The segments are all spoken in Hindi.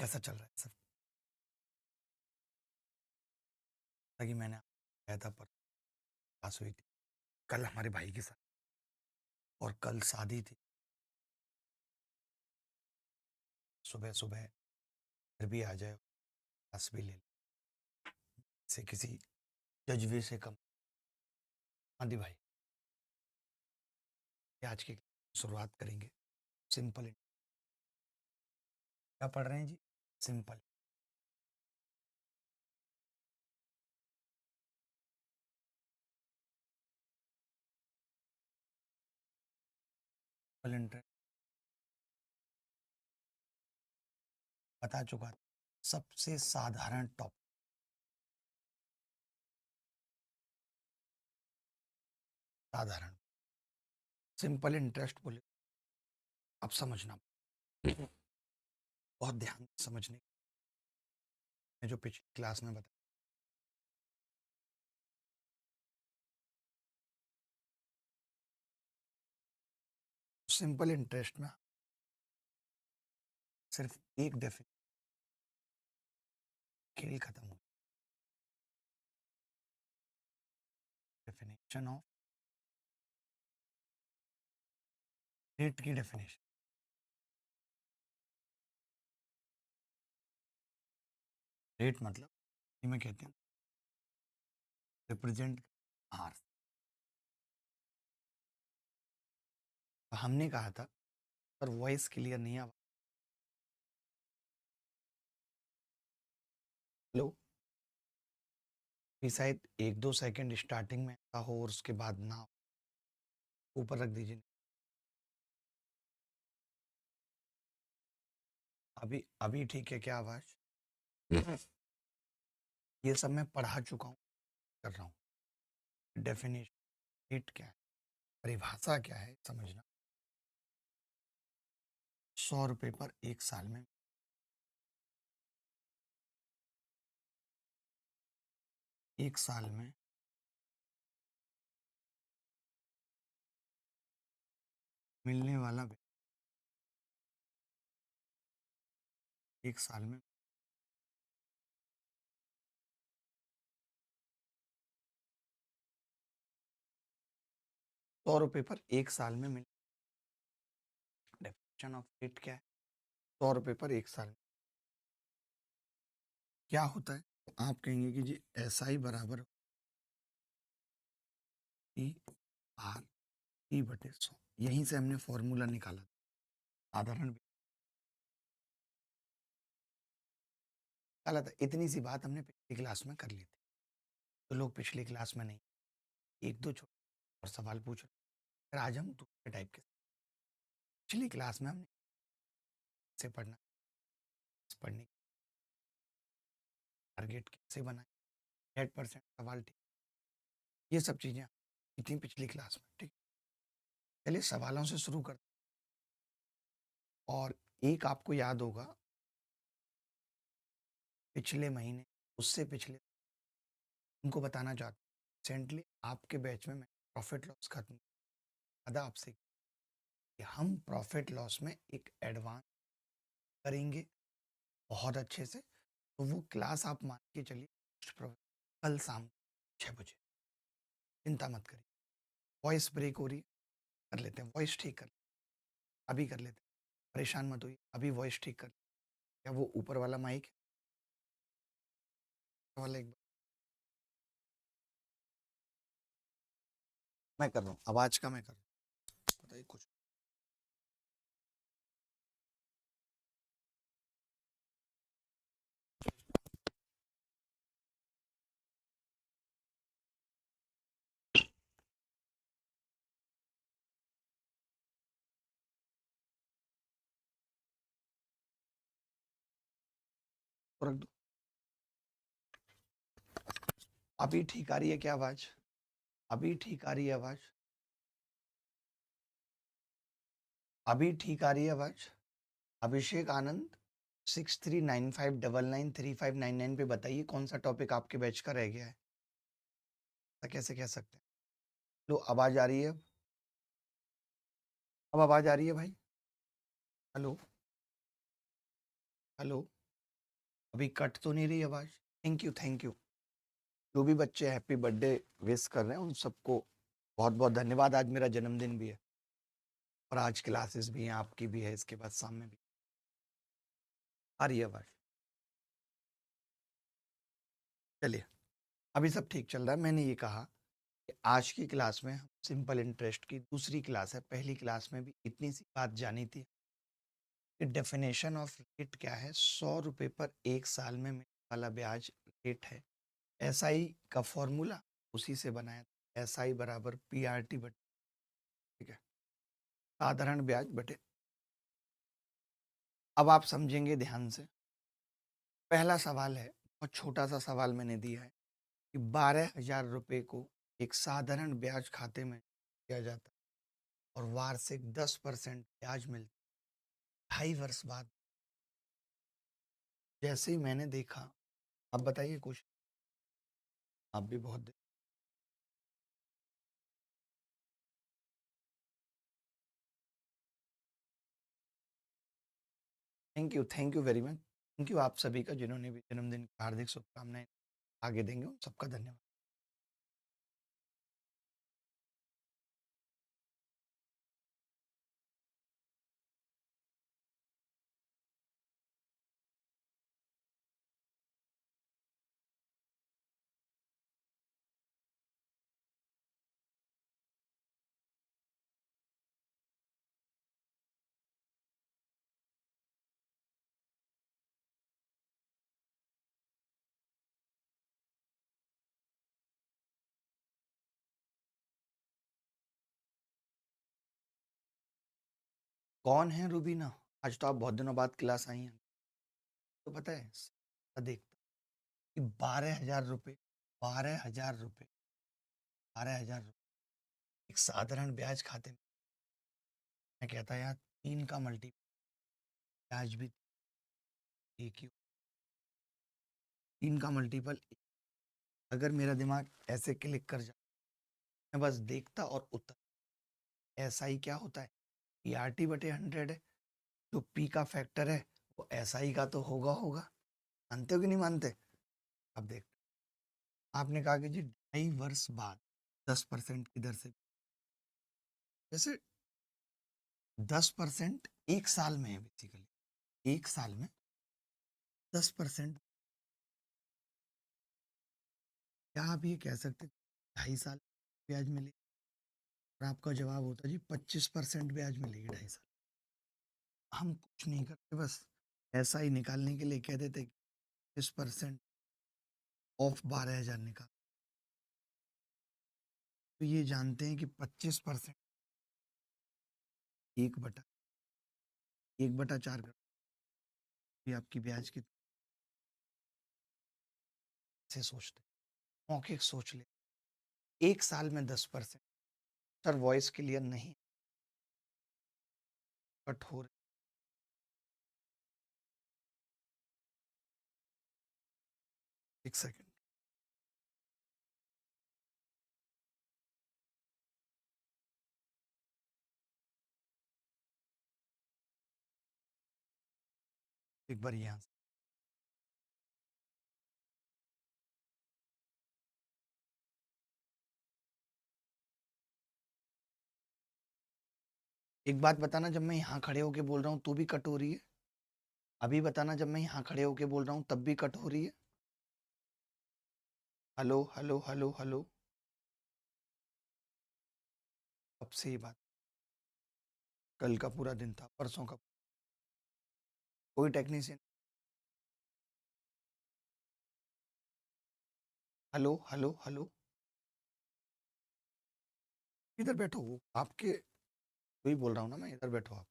कैसा चल रहा है सब? ताकि मैंने आया था पर पास हुई थी कल हमारे भाई के साथ, और कल शादी थी। सुबह सुबह फिर भी आ जाए, पास भी ले ले, से किसी जज्बे से कम। हाँ दी भाई, ये आज की शुरुआत करेंगे सिंपल। क्या पढ़ रहे हैं जी? सिंपल। सिंपल इंटरेस्ट बता चुका था। सबसे साधारण टॉप, साधारण सिंपल इंटरेस्ट बोले अब समझना, बहुत ध्यान से समझने में जो पिछली क्लास में बताया। सिंपल इंटरेस्ट में सिर्फ एक खेल खत्म हो, डेफिनेशन ऑफ रेट की डेफिनेशन। रेट मतलब हिंदी में कहते हैं रिप्रेजेंट आर। हमने कहा था पर वॉइस क्लियर नहीं आ। हेलो, शायद 1-2 सेकंड स्टार्टिंग में ऐसा हो और उसके बाद ना हो। ऊपर रख दीजिए। अभी अभी ठीक है क्या आवाज? ये सब मैं पढ़ा चुका हूँ, कर रहा हूँ। डेफिनेशन रेट क्या है, परिभाषा क्या है समझना। 100 रुपये पर एक साल में, एक साल में मिलने वाला एक साल में 100 रुपये पर एक साल में मिल। डेफिनेशन ऑफ रेट क्या है? 100 रुपये पर एक साल में क्या होता है? तो आप कहेंगे कि जी ऐसा ही बराबर ई आर टी बटे 100। यहीं से हमने फॉर्मूला निकाला था। साधारण निकाला था। इतनी सी बात हमने पिछली क्लास में कर ली थी। तो लोग पिछली क्लास में नहीं, एक दो छोटे और सवाल पूछ रहे। फिर आज हम दूसरे टाइप के, पिछली क्लास में हमने से पढ़ना, पढ़ने टारगेट कैसे बनाए, 100% सवाल, ठीक, ये सब चीज़ें इतनी पिछली क्लास में। ठीक, पहले सवालों से शुरू करते। और एक आपको याद होगा पिछले महीने, उससे पिछले, उनको बताना चाहता हूँ रिसेंटली आपके बैच में मैं प्रॉफिट लॉस खत्म आधा आपसे कि हम प्रॉफिट लॉस में एक एडवांस करेंगे बहुत अच्छे से। तो वो क्लास आप मान के चलिए कल शाम 6 बजे। चिंता मत करिए। वॉइस ब्रेक हो रही है, कर लेते हैं, वॉइस ठीक कर, अभी कर लेते हैं, परेशान मत होइए, अभी वॉइस ठीक कर। क्या वो ऊपर वाला माइक वाला एक मैं कर रहा हूँ, आवाज का मैं कर रहा हूँ, बताइए कुछ। और रख दो। अभी ठीक आ रही है क्या आवाज? अभी ठीक आ रही है आवाज? अभी ठीक आ रही है आवाज? अभिषेक आनंद 6395993599 पे बताइए कौन सा टॉपिक आपके बैच का रह गया है। ऐसा कैसे कह सकते हैं? लो आवाज आ रही है अब आवाज आ रही है भाई? Hello, hello. अभी कट तो नहीं रही आवाज? Thank you, thank you. जो भी बच्चे हैप्पी बर्थडे विश कर रहे हैं उन सबको बहुत बहुत धन्यवाद। आज मेरा जन्मदिन भी है और आज क्लासेस भी हैं, आपकी भी है, इसके बाद शाम में भी आ रही है आवाज? चलिए, अभी सब ठीक चल रहा है। मैंने ये कहा कि आज की क्लास में हम सिंपल इंटरेस्ट की दूसरी क्लास है। पहली क्लास में भी इतनी सी बात जानी थी कि डेफिनेशन ऑफ रेट क्या है। 100 रुपये पर एक साल में मिलने वाला ब्याज रेट है। एसआई का फॉर्मूला उसी से बनाया था, एसआई बराबर पीआरटी बटे, ठीक है, साधारण ब्याज बटे। अब आप समझेंगे ध्यान से। पहला सवाल है, बहुत छोटा सा सवाल मैंने दिया है कि 12,000 रुपये को एक साधारण ब्याज खाते में किया जाता है और वार्षिक 10% ब्याज मिलता है 2.5 वर्ष बाद। जैसे ही मैंने देखा, अब बताइए कुछ, आप भी बहुत thank you very much. Thank you आप सभी का जिन्होंने भी जन्मदिन की हार्दिक शुभकामनाएं आगे देंगे, उन सबका धन्यवाद। कौन है रूबीना? आज तो आप बहुत दिनों बाद क्लास आई हैं। तो पता है, देखता कि 12,000 रुपये, 12,000 रुपये, 12,000 रुपये एक साधारण ब्याज खाते में। मैं कहता यार 3 का मल्टी ब्याज भी एक ही, 3 का मल्टीपल। अगर मेरा दिमाग ऐसे क्लिक कर जाए, मैं बस देखता और उत्तर। ऐसा ही क्या होता है, पीआरटी बटे 100 है, जो पी का फैक्टर है वो एसआई का तो होगा होगा। मानते हो कि नहीं मानते? अब देख, आपने कहा कि जी 2.5 वर्ष बाद 10% की दर से, जैसे 10% एक साल में है बेसिकली, एक साल में 10%। क्या आप ये कह सकते 2.5 साल ब्याज मिले? और आपका जवाब होता जी 25% ब्याज मिलेगी 2.5 साल। हम कुछ नहीं करते, बस ऐसा ही निकालने के लिए कह देते 25% ऑफ 12,000 निकाल। तो ये जानते हैं कि 25% 1/4 कर, ये आपकी ब्याज की से सोचते, मौखिक सोच ले। एक साल में 10%। सर वॉइस क्लियर नहीं, कठोर। एक सेकंड, एक बार यहाँ से। एक बात बताना, जब मैं यहाँ खड़े होके बोल रहा हूँ तो भी कट हो रही है? अभी बताना, जब मैं यहाँ खड़े होके बोल रहा हूँ तब भी कट हो रही है? Hello hello hello hello. अब से ये बात, कल का पूरा दिन था, परसों का कोई टेक्नीशियन। हेलो हेलो हेलो, इधर बैठो, वो आपके वही बोल रहा हूँ ना मैं, इधर बैठो आप।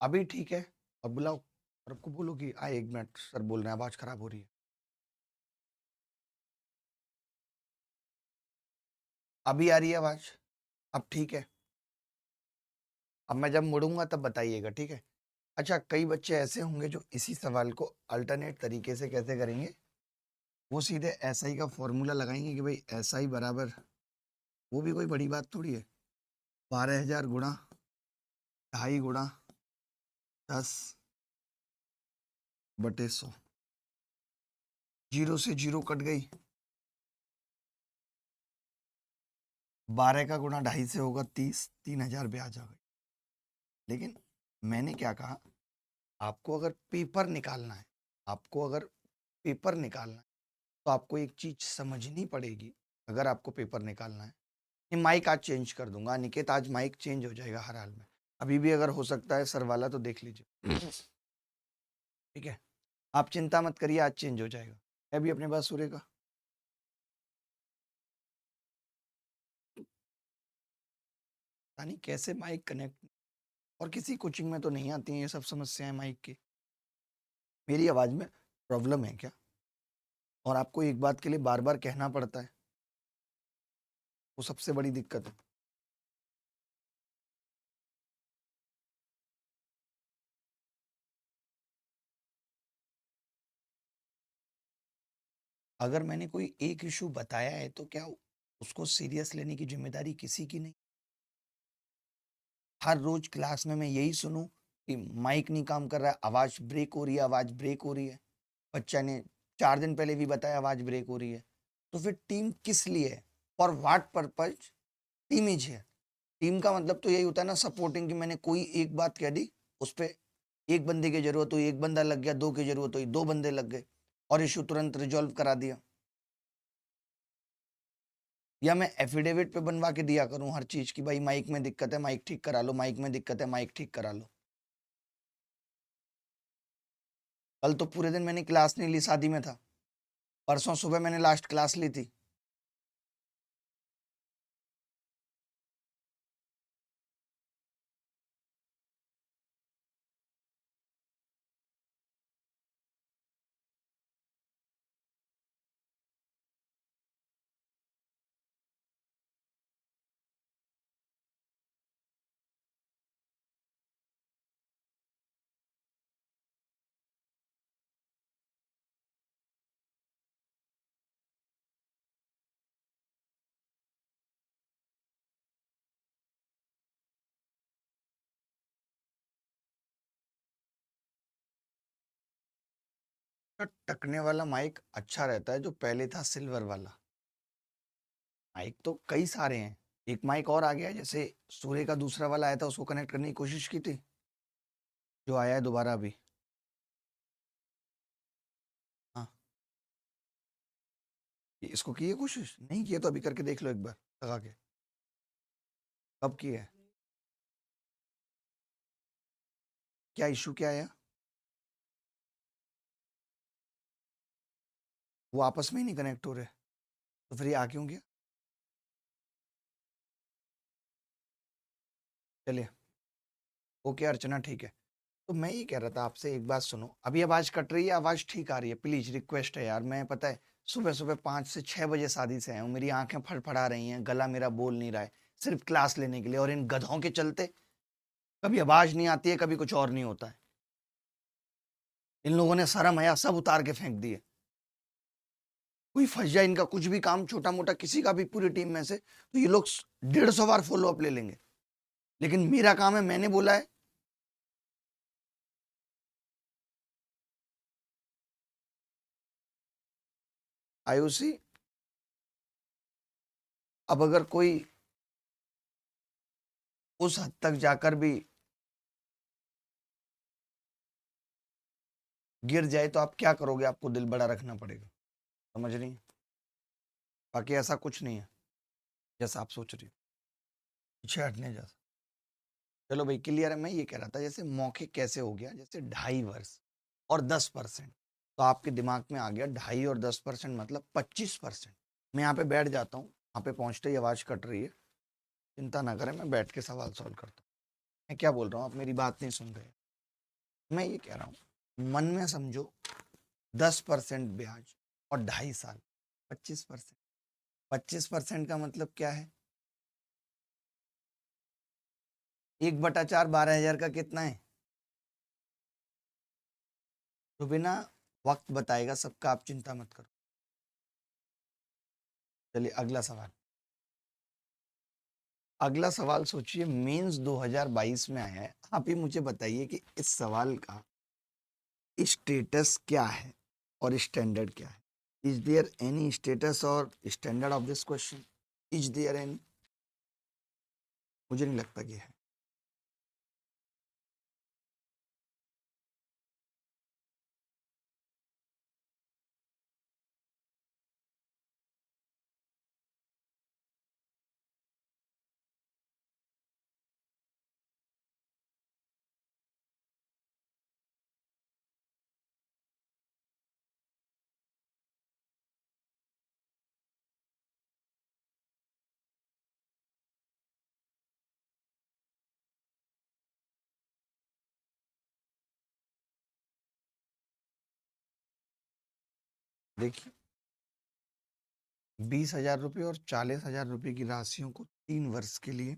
अभी ठीक है? और बुलाओ और आपको बोलो कि आए 1 मिनट, सर बोल रहे हैं आवाज खराब हो रही है। अभी आ रही है आवाज? अब ठीक है? अब मैं जब मुड़ूंगा तब बताइएगा, ठीक है? अच्छा, कई बच्चे ऐसे होंगे जो इसी सवाल को अल्टरनेट तरीके से कैसे करेंगे, वो सीधे एसआई का फॉर्मूला लगाएंगे कि भाई एसआई बराबर, वो भी कोई बड़ी बात थोड़ी है, 12,000 गुणा 2.5 गुणा 10/100। जीरो से जीरो कट गई, 12 का गुणा 2.5 से होगा 30, 3,000 ब्याज आ गई। लेकिन मैंने क्या कहा, आपको अगर पेपर निकालना है, आपको अगर पेपर निकालना है तो आपको एक चीज समझनी पड़ेगी। अगर आपको पेपर निकालना है, ये माइक आज चेंज कर दूंगा निकेत, आज माइक चेंज हो जाएगा हर हाल में, अभी भी अगर हो सकता है सर वाला तो देख लीजिए, ठीक है, आप चिंता मत करिए, आज चेंज हो जाएगा। है भी अपने पास सूर्य का, पता नहीं कैसे माइक कनेक्ट, और किसी कोचिंग में तो नहीं आती हैं ये सब समस्याएं माइक की। मेरी आवाज में प्रॉब्लम है क्या, और आपको एक बात के लिए बार बार कहना पड़ता है, वो सबसे बड़ी दिक्कत है। अगर मैंने कोई एक इशू बताया है तो क्या उसको सीरियस लेने की जिम्मेदारी किसी की नहीं। हर रोज क्लास में मैं यही सुनूं कि माइक नहीं काम कर रहा है, आवाज ब्रेक हो रही है, आवाज ब्रेक हो रही है। बच्चा ने 4 दिन पहले भी बताया आवाज ब्रेक हो रही है। तो फिर टीम किस लिए है, for what purpose team is है। टीम का मतलब तो यही होता है ना सपोर्टिंग, कि मैंने कोई एक बात कह दी, उस पर एक बंदे की जरूरत हुई, एक बंदा लग गया, दो की जरूरत हुई, 2 बंदे लग गए और इशू तुरंत रिजॉल्व करा दिया। या मैं एफिडेविट पे बनवा के दिया करूं हर चीज की, भाई माइक में दिक्कत है, माइक ठीक करा लो, माइक में दिक्कत है, माइक ठीक करा लो। कल तो पूरे दिन मैंने क्लास नहीं ली, शादी में था। परसों सुबह मैंने लास्ट क्लास ली थी। तो टकने वाला माइक अच्छा रहता है, जो पहले था सिल्वर वाला। माइक तो कई सारे हैं, एक माइक और आ गया, जैसे सूर्य का दूसरा वाला आया था, उसको कनेक्ट करने की कोशिश की थी, जो आया है दोबारा अभी। हाँ, इसको की है कोशिश, नहीं किया तो अभी करके देख लो एक बार लगा के। कब की है, क्या इशू क्या आया, वो आपस में ही नहीं कनेक्ट हो रहे, तो फिर ये आ क्यों गया। चलिए, ओके अर्चना, ठीक है। तो मैं ये कह रहा था आपसे, एक बात सुनो, अभी आवाज कट रही है, आवाज ठीक आ रही है, प्लीज रिक्वेस्ट है यार, मैं पता है सुबह सुबह 5 से 6 बजे शादी से आया हूँ, मेरी आंखें फड़फड़ा रही हैं, गला मेरा बोल नहीं रहा है, सिर्फ क्लास लेने के लिए, और इन गधों के चलते कभी आवाज नहीं आती है, कभी कुछ और नहीं होता है। इन लोगों ने शर्म हया सब उतार के फेंक दिए। कोई फंस जाए इनका कुछ भी काम छोटा मोटा किसी का भी पूरी टीम में से, तो ये लोग 150 बार फॉलो अप ले लेंगे। लेकिन मेरा काम है, मैंने बोला है। आयुषी, अब अगर कोई उस हद तक जाकर भी गिर जाए तो आप क्या करोगे, आपको दिल बड़ा रखना पड़ेगा, समझ रही हैं? बाकी ऐसा कुछ नहीं है जैसा आप सोच रही हो, पीछे हटने जैसा। चलो भाई क्लियर है। मैं ये कह रहा था, जैसे मौखिक कैसे हो गया, जैसे 2.5 वर्ष और 10%, तो आपके दिमाग में आ गया 2.5 और 10% मतलब 25%। मैं यहाँ पे बैठ जाता हूँ, यहाँ पे पहुँचते ही आवाज़ कट रही है, चिंता ना करें, मैं बैठ के सवाल सॉल्व करता हूँ। मैं क्या बोल रहा हूँ, आप मेरी बात नहीं सुन रहे। मैं ये कह रहा हूँ, मन में समझो 10% ब्याज और 2.5 साल 25%। 25% का मतलब क्या है, 1/4 12,000 का कितना है, तो बिना वक्त बताएगा सबका, आप चिंता मत करो। चलिए अगला सवाल। अगला सवाल सोचिए, मेंस 2022 में आया है, आप ही मुझे बताइए कि इस सवाल का स्टेटस क्या है और स्टैंडर्ड क्या है। Is there any status or standard of this question? Is there any? मुझे नहीं लगता कि है। देखिए, 20,000 रुपये और 40,000 रुपये की राशियों को 3 वर्ष के लिए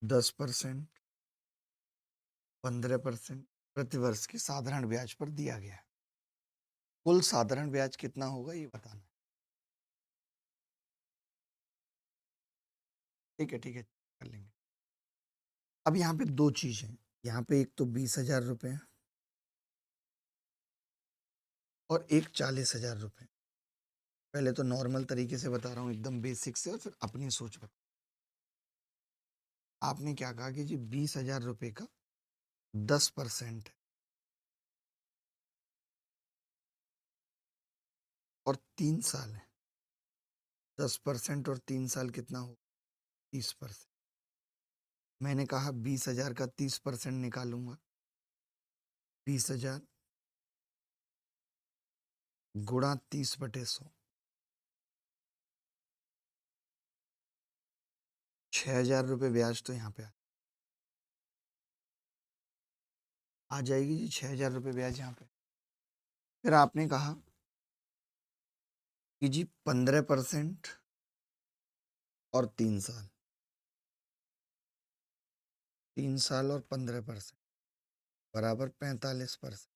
10%, 15% प्रतिवर्ष के साधारण ब्याज पर दिया गया है। कुल साधारण ब्याज कितना होगा ये बताना है। ठीक है, ठीक है, कर लेंगे। अब यहाँ पे दो चीज हैं। यहाँ पे एक तो 20,000 रुपये और एक 40,000 रुपये। पहले तो नॉर्मल तरीके से बता रहा हूँ, एकदम बेसिक से, और फिर अपनी सोच बता। आपने क्या कहा कि जी 20,000 रुपये का 10% है और 3 साल है। 10% और 3 साल कितना हो? 30%। मैंने कहा 20,000 का 30% निकालूंगा। 20,000 गुणा 30/100, 6,000 रुपये ब्याज तो यहाँ पे आ जाएगी जी। 6,000 रुपये ब्याज यहाँ पे। फिर आपने कहा कि जी 15% और 3 साल। 3 साल और 15% बराबर 45%।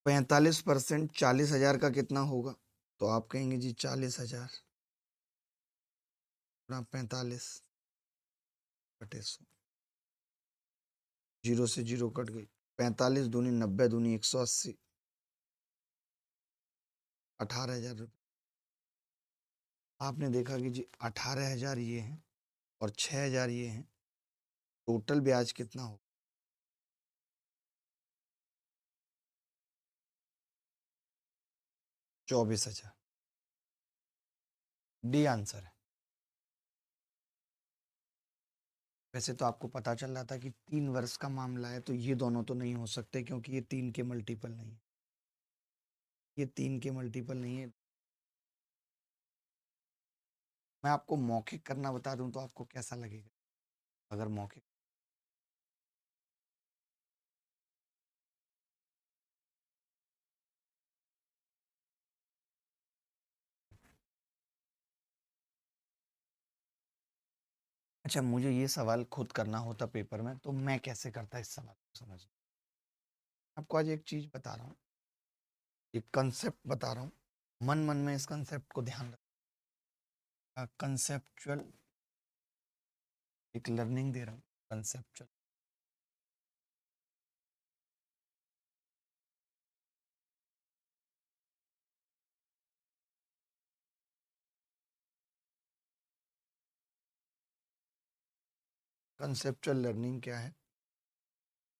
45% 40,000 का कितना होगा? तो आप कहेंगे जी 40,000 गुणा 45/100। 0 से 0 कट गई। 45 दूनी 90 दूनी 180, 18,000 रुपये। आपने देखा कि जी 18,000 ये हैं और 6,000 ये हैं। टोटल ब्याज कितना हो? 24,000। डी आंसर है। वैसे तो आपको पता चल रहा था कि 3 वर्ष का मामला है, तो ये दोनों तो नहीं हो सकते, क्योंकि ये 3 के मल्टीपल नहीं है। ये 3 के मल्टीपल नहीं है। मैं आपको मौखिक करना बता दूं तो आपको कैसा लगेगा अगर मौखिक? अच्छा, मुझे ये सवाल खुद करना होता पेपर में, तो मैं कैसे करता इस सवाल को? समझ, आपको आज एक चीज बता रहा हूँ, एक कंसेप्ट बता रहा हूँ। मन मन में इस कंसेप्ट को ध्यान रखना। कंसेप्चुअल एक लर्निंग दे रहा हूँ। कंसेप्चुअल। कंसेप्चुअल लर्निंग क्या है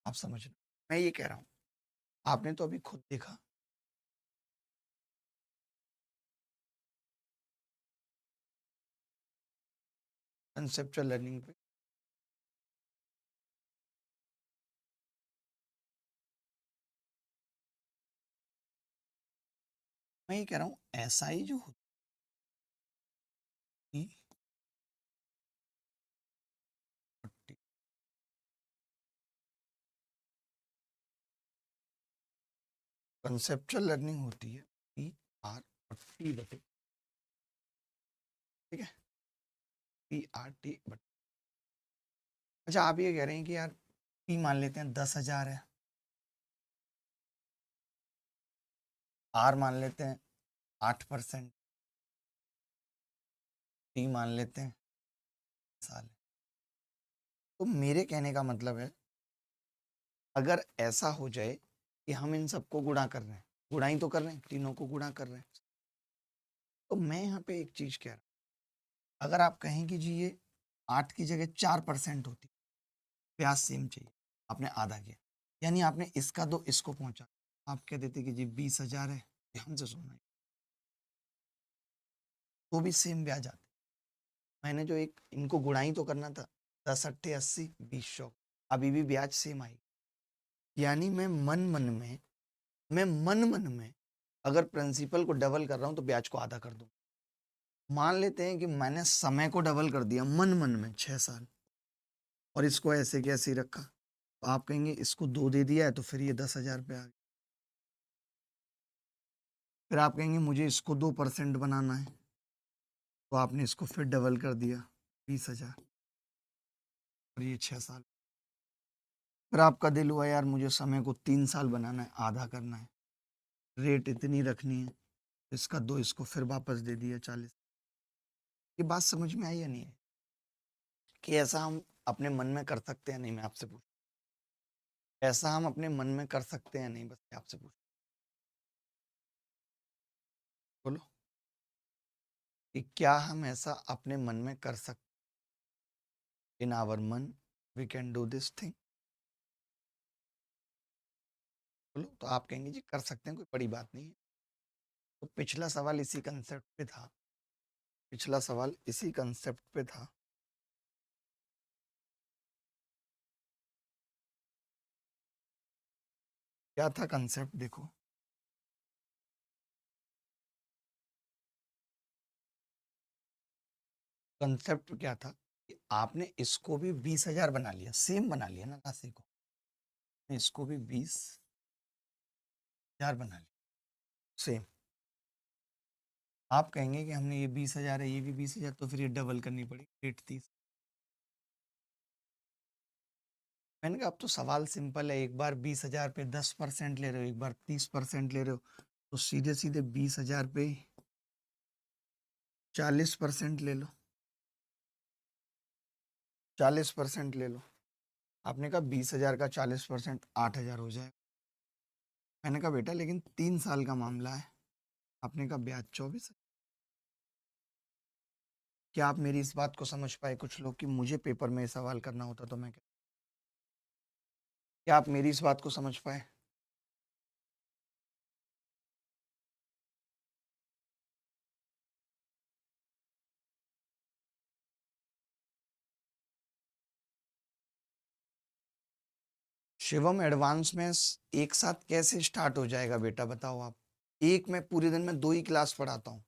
आप समझना। मैं ये कह रहा हूँ, आपने तो अभी खुद देखा, कंसेप्चुअल लर्निंग पे मैं ये कह रहा हूँ, एसआई जो होती, कंसेप्चुअल लर्निंग होती है पी आर और टी बटे, ठीक है, पी आर टी बटे। अच्छा, आप ये कह रहे हैं कि यार पी मान लेते हैं 10,000 है, आर मान लेते हैं 8%, टी मान लेते हैं साल है। तो मेरे कहने का मतलब है, अगर ऐसा हो जाए कि हम इन सबको गुणा कर रहे हैं, गुणा ही तो कर रहे हैं, तीनों को गुणा कर रहे हैं। तो मैं यहाँ पे एक चीज कह रहा हूँ, अगर आप कहें कि जी ये 8 की जगह 4% होती, ब्याज सेम चाहिए, आपने आधा किया, यानी आपने इसका दो इसको पहुंचा, आप कह देते कि जी 20,000 है, ध्यान से सुनना, तो भी सेम ब्याज आते। मैंने जो एक इनको गुणाई तो करना था, 10 अट्ठे 80, 20 अभी भी ब्याज सेम आई। यानी मैं मन मन में अगर प्रिंसिपल को डबल कर रहा हूं तो ब्याज को आधा कर दूं। मान लेते हैं कि मैंने समय को डबल कर दिया मन मन में 6 साल, और इसको ऐसे के ऐसे ही रखा, तो आप कहेंगे इसको 2 दे दिया है तो फिर ये 10,000 पे आ गया। फिर आप कहेंगे मुझे इसको 2% बनाना है, तो आपने इसको फिर डबल कर दिया 20,000, और ये 6 साल। फिर आपका दिल हुआ यार मुझे समय को 3 साल बनाना है, आधा करना है, रेट इतनी रखनी है, इसका दो इसको फिर वापस दे दिया 40। ये बात समझ में आई या नहीं है कि ऐसा हम अपने मन में कर सकते हैं? नहीं, मैं आपसे पूछ, ऐसा हम अपने मन में कर सकते हैं? नहीं, बस मैं आपसे पूछ, बोलो कि क्या हम ऐसा अपने मन में कर सकते? इन आवर मन we can do this thing. बोलो, तो आप कहेंगे जी कर सकते हैं, कोई बड़ी बात नहीं है। तो पिछला सवाल इसी कंसेप्ट पे था, पिछला सवाल इसी कंसेप्ट पे था। क्या था कंसेप्ट? देखो, कंसेप्ट क्या था कि आपने इसको भी 20,000 बना लिया, सेम बना लिया ना राशि को, इसको भी 20,000 बना लिया सेम। आप कहेंगे कि हमने ये 20,000 है, ये भी 20,000, तो फिर ये डबल करनी पड़ी, रेट 30। मैंने कहा अब तो सवाल सिंपल है, एक बार 20,000 पे 10% ले रहे हो, एक बार 30% ले रहे हो, तो सीधे सीधे 20,000 पे 40% ले लो, 40% ले लो। आपने कहा 20,000 का 40% 8,000 हो जाए। मैंने कहा बेटा लेकिन 3 साल का मामला है। आपने कहा ब्याज 24। क्या आप मेरी इस बात को समझ पाए? कुछ लोग कि मुझे पेपर में सवाल करना होता तो मैं क्या आप मेरी इस बात को समझ पाए? शिवम, एडवांस में एक साथ कैसे स्टार्ट हो जाएगा बेटा, बताओ आप। एक मैं पूरे दिन में 2 ही क्लास पढ़ाता हूँ।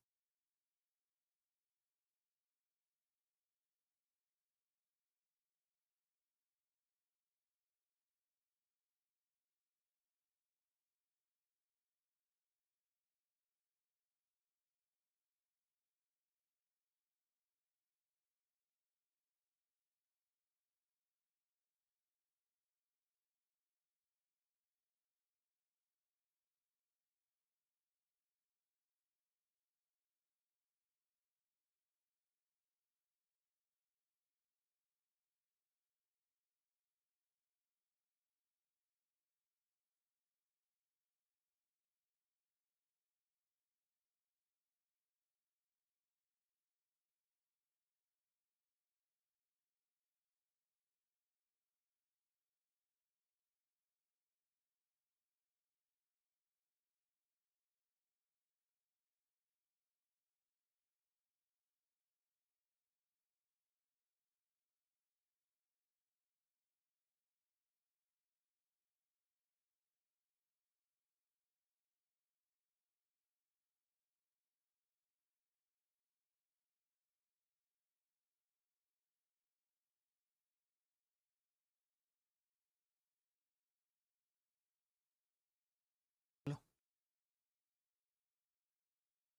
चलो,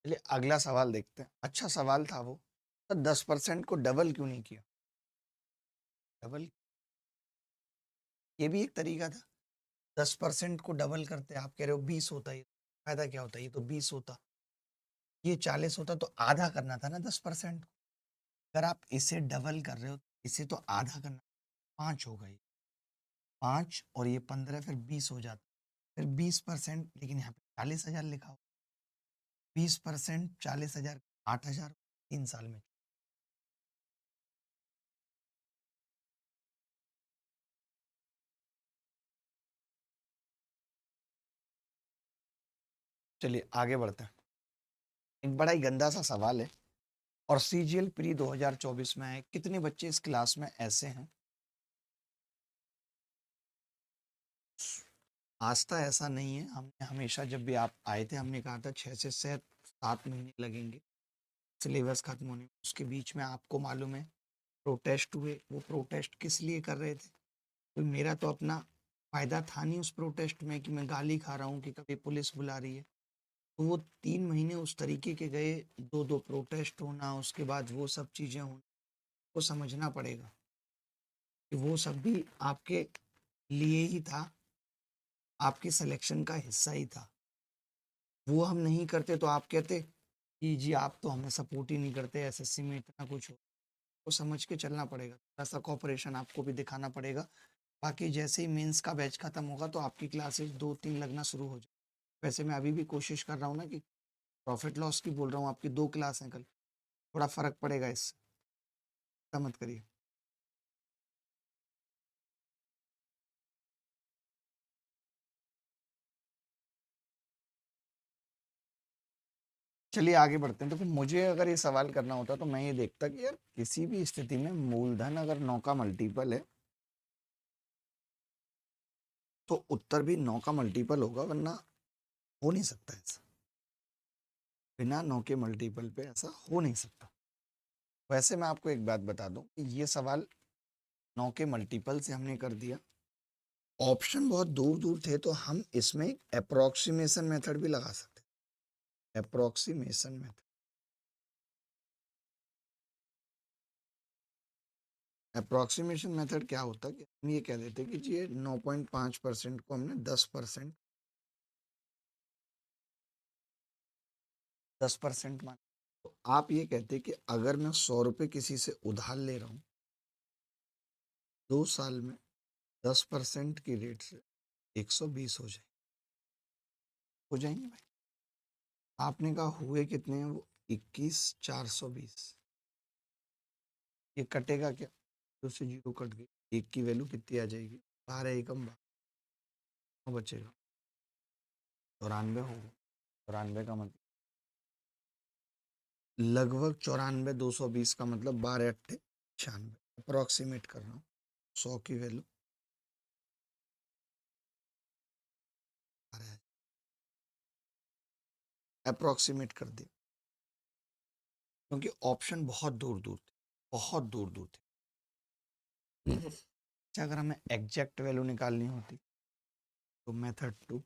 चलिए अगला सवाल देखते हैं। अच्छा सवाल था वो, तो 10% को डबल क्यों नहीं किया? डबल, ये भी एक तरीका था। 10% को डबल करते, आप कह रहे हो 20 होता है, फायदा क्या होता है? ये तो 20 होता, ये 40 होता, तो आधा करना था ना 10%। अगर आप इसे डबल कर रहे हो, इसे तो आधा करना, 5 हो गई, 5 और ये 15, फिर 20 हो जाता। फिर 20%, लेकिन यहाँ पे 40,000 लिखा हो, 20% 40,000, 8,000 3 साल में। चलिए आगे बढ़ते हैं। एक बड़ा ही गंदा सा सवाल है और सीजीएल प्री 2024 में है। कितने बच्चे इस क्लास में ऐसे हैं? आज तक ऐसा नहीं है। हमने हमेशा जब भी आप आए थे हमने कहा था 6 से 7 महीने लगेंगे सिलेबस खत्म होने में। उसके बीच में आपको मालूम है प्रोटेस्ट हुए। वो प्रोटेस्ट किस लिए कर रहे थे? तो मेरा तो अपना फायदा था नहीं उस प्रोटेस्ट में कि मैं गाली खा रहा हूँ कि कभी पुलिस बुला रही है। तो वो 3 महीने उस तरीके के गए, दो दो प्रोटेस्ट होना, उसके बाद वो सब चीज़ें होना। को समझना पड़ेगा कि वो सब भी आपके लिए ही था, आपके सिलेक्शन का हिस्सा ही था। वो हम नहीं करते तो आप कहते कि जी आप तो हमें सपोर्ट ही नहीं करते, एसएससी में इतना कुछ हो। तो समझ के चलना पड़ेगा, थोड़ा सा कॉपरेशन आपको भी दिखाना पड़ेगा। बाकी जैसे ही मेंस का बैच खत्म होगा तो आपकी क्लासेस 2-3 लगना शुरू हो जाए। वैसे मैं अभी भी कोशिश कर रहा हूँ ना कि प्रॉफिट लॉस की बोल रहा हूँ, आपकी 2 क्लास हैं कल, थोड़ा फ़र्क पड़ेगा इससे, ऐसा मत करिए। चलिए आगे बढ़ते हैं। तो फिर मुझे अगर ये सवाल करना होता तो मैं ये देखता कि यार किसी भी स्थिति में मूलधन अगर 9 का मल्टीपल है तो उत्तर भी 9 का मल्टीपल होगा, वरना हो नहीं सकता ऐसा। बिना 9 के मल्टीपल पे ऐसा हो नहीं सकता। वैसे मैं आपको एक बात बता दूं कि ये सवाल 9 के मल्टीपल से हमने कर दिया। ऑप्शन बहुत दूर दूर थे तो हम इसमें एक अप्रोक्सीमेशन मेथड भी लगा सकते हैं। अप्रोक्सीमेशन मेथड, अप्रोक्सीमेशन मेथड क्या होता है कि हम ये कह देते कि जी 9.5% को हमने 10% मान। तो आप ये कहते कि अगर मैं 100 रुपये किसी से उधार ले रहा हूँ 2 साल में 10% की रेट से 120 हो जाएंगे भाई। आपने कहा हुए कितने हैं? वो 21,420। ये कटेगा क्या? तो से जीरो कट गई, एक की वैल्यू कितनी आ जाएगी? 12 एकम 12 बचेगा 94 होगा। 94 का मतलब लगभग 94,220 का मतलब 12 अट्ठे 96। अप्रोक्सीमेट कर रहा हूँ 100 की वैल्यू 12, अप्रोक्सीमेट कर दिया क्योंकि ऑप्शन बहुत दूर दूर थे, बहुत दूर दूर थे। अच्छा अगर हमें एग्जैक्ट वैल्यू निकालनी होती तो मेथड 2,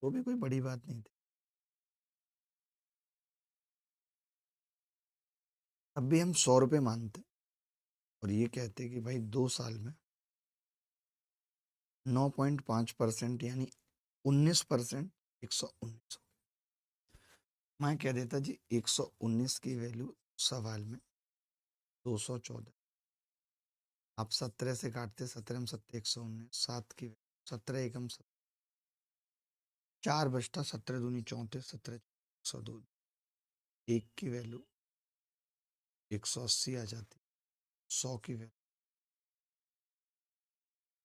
तो भी कोई बड़ी बात नहीं थी। अब भी हम 100 रुपये मानते और ये कहते कि भाई 2 साल में 9.5% यानी 19%, 119। मैं कह देता जी 119 की वैल्यू सवाल में 214। आप 17 से काटते, 17 में 7 119, 7 की 17 एकम 4 बचता, 17 दूनी 34, 17 102, एक की वैल्यू 180 आ जाती, 100 की वैल्यू।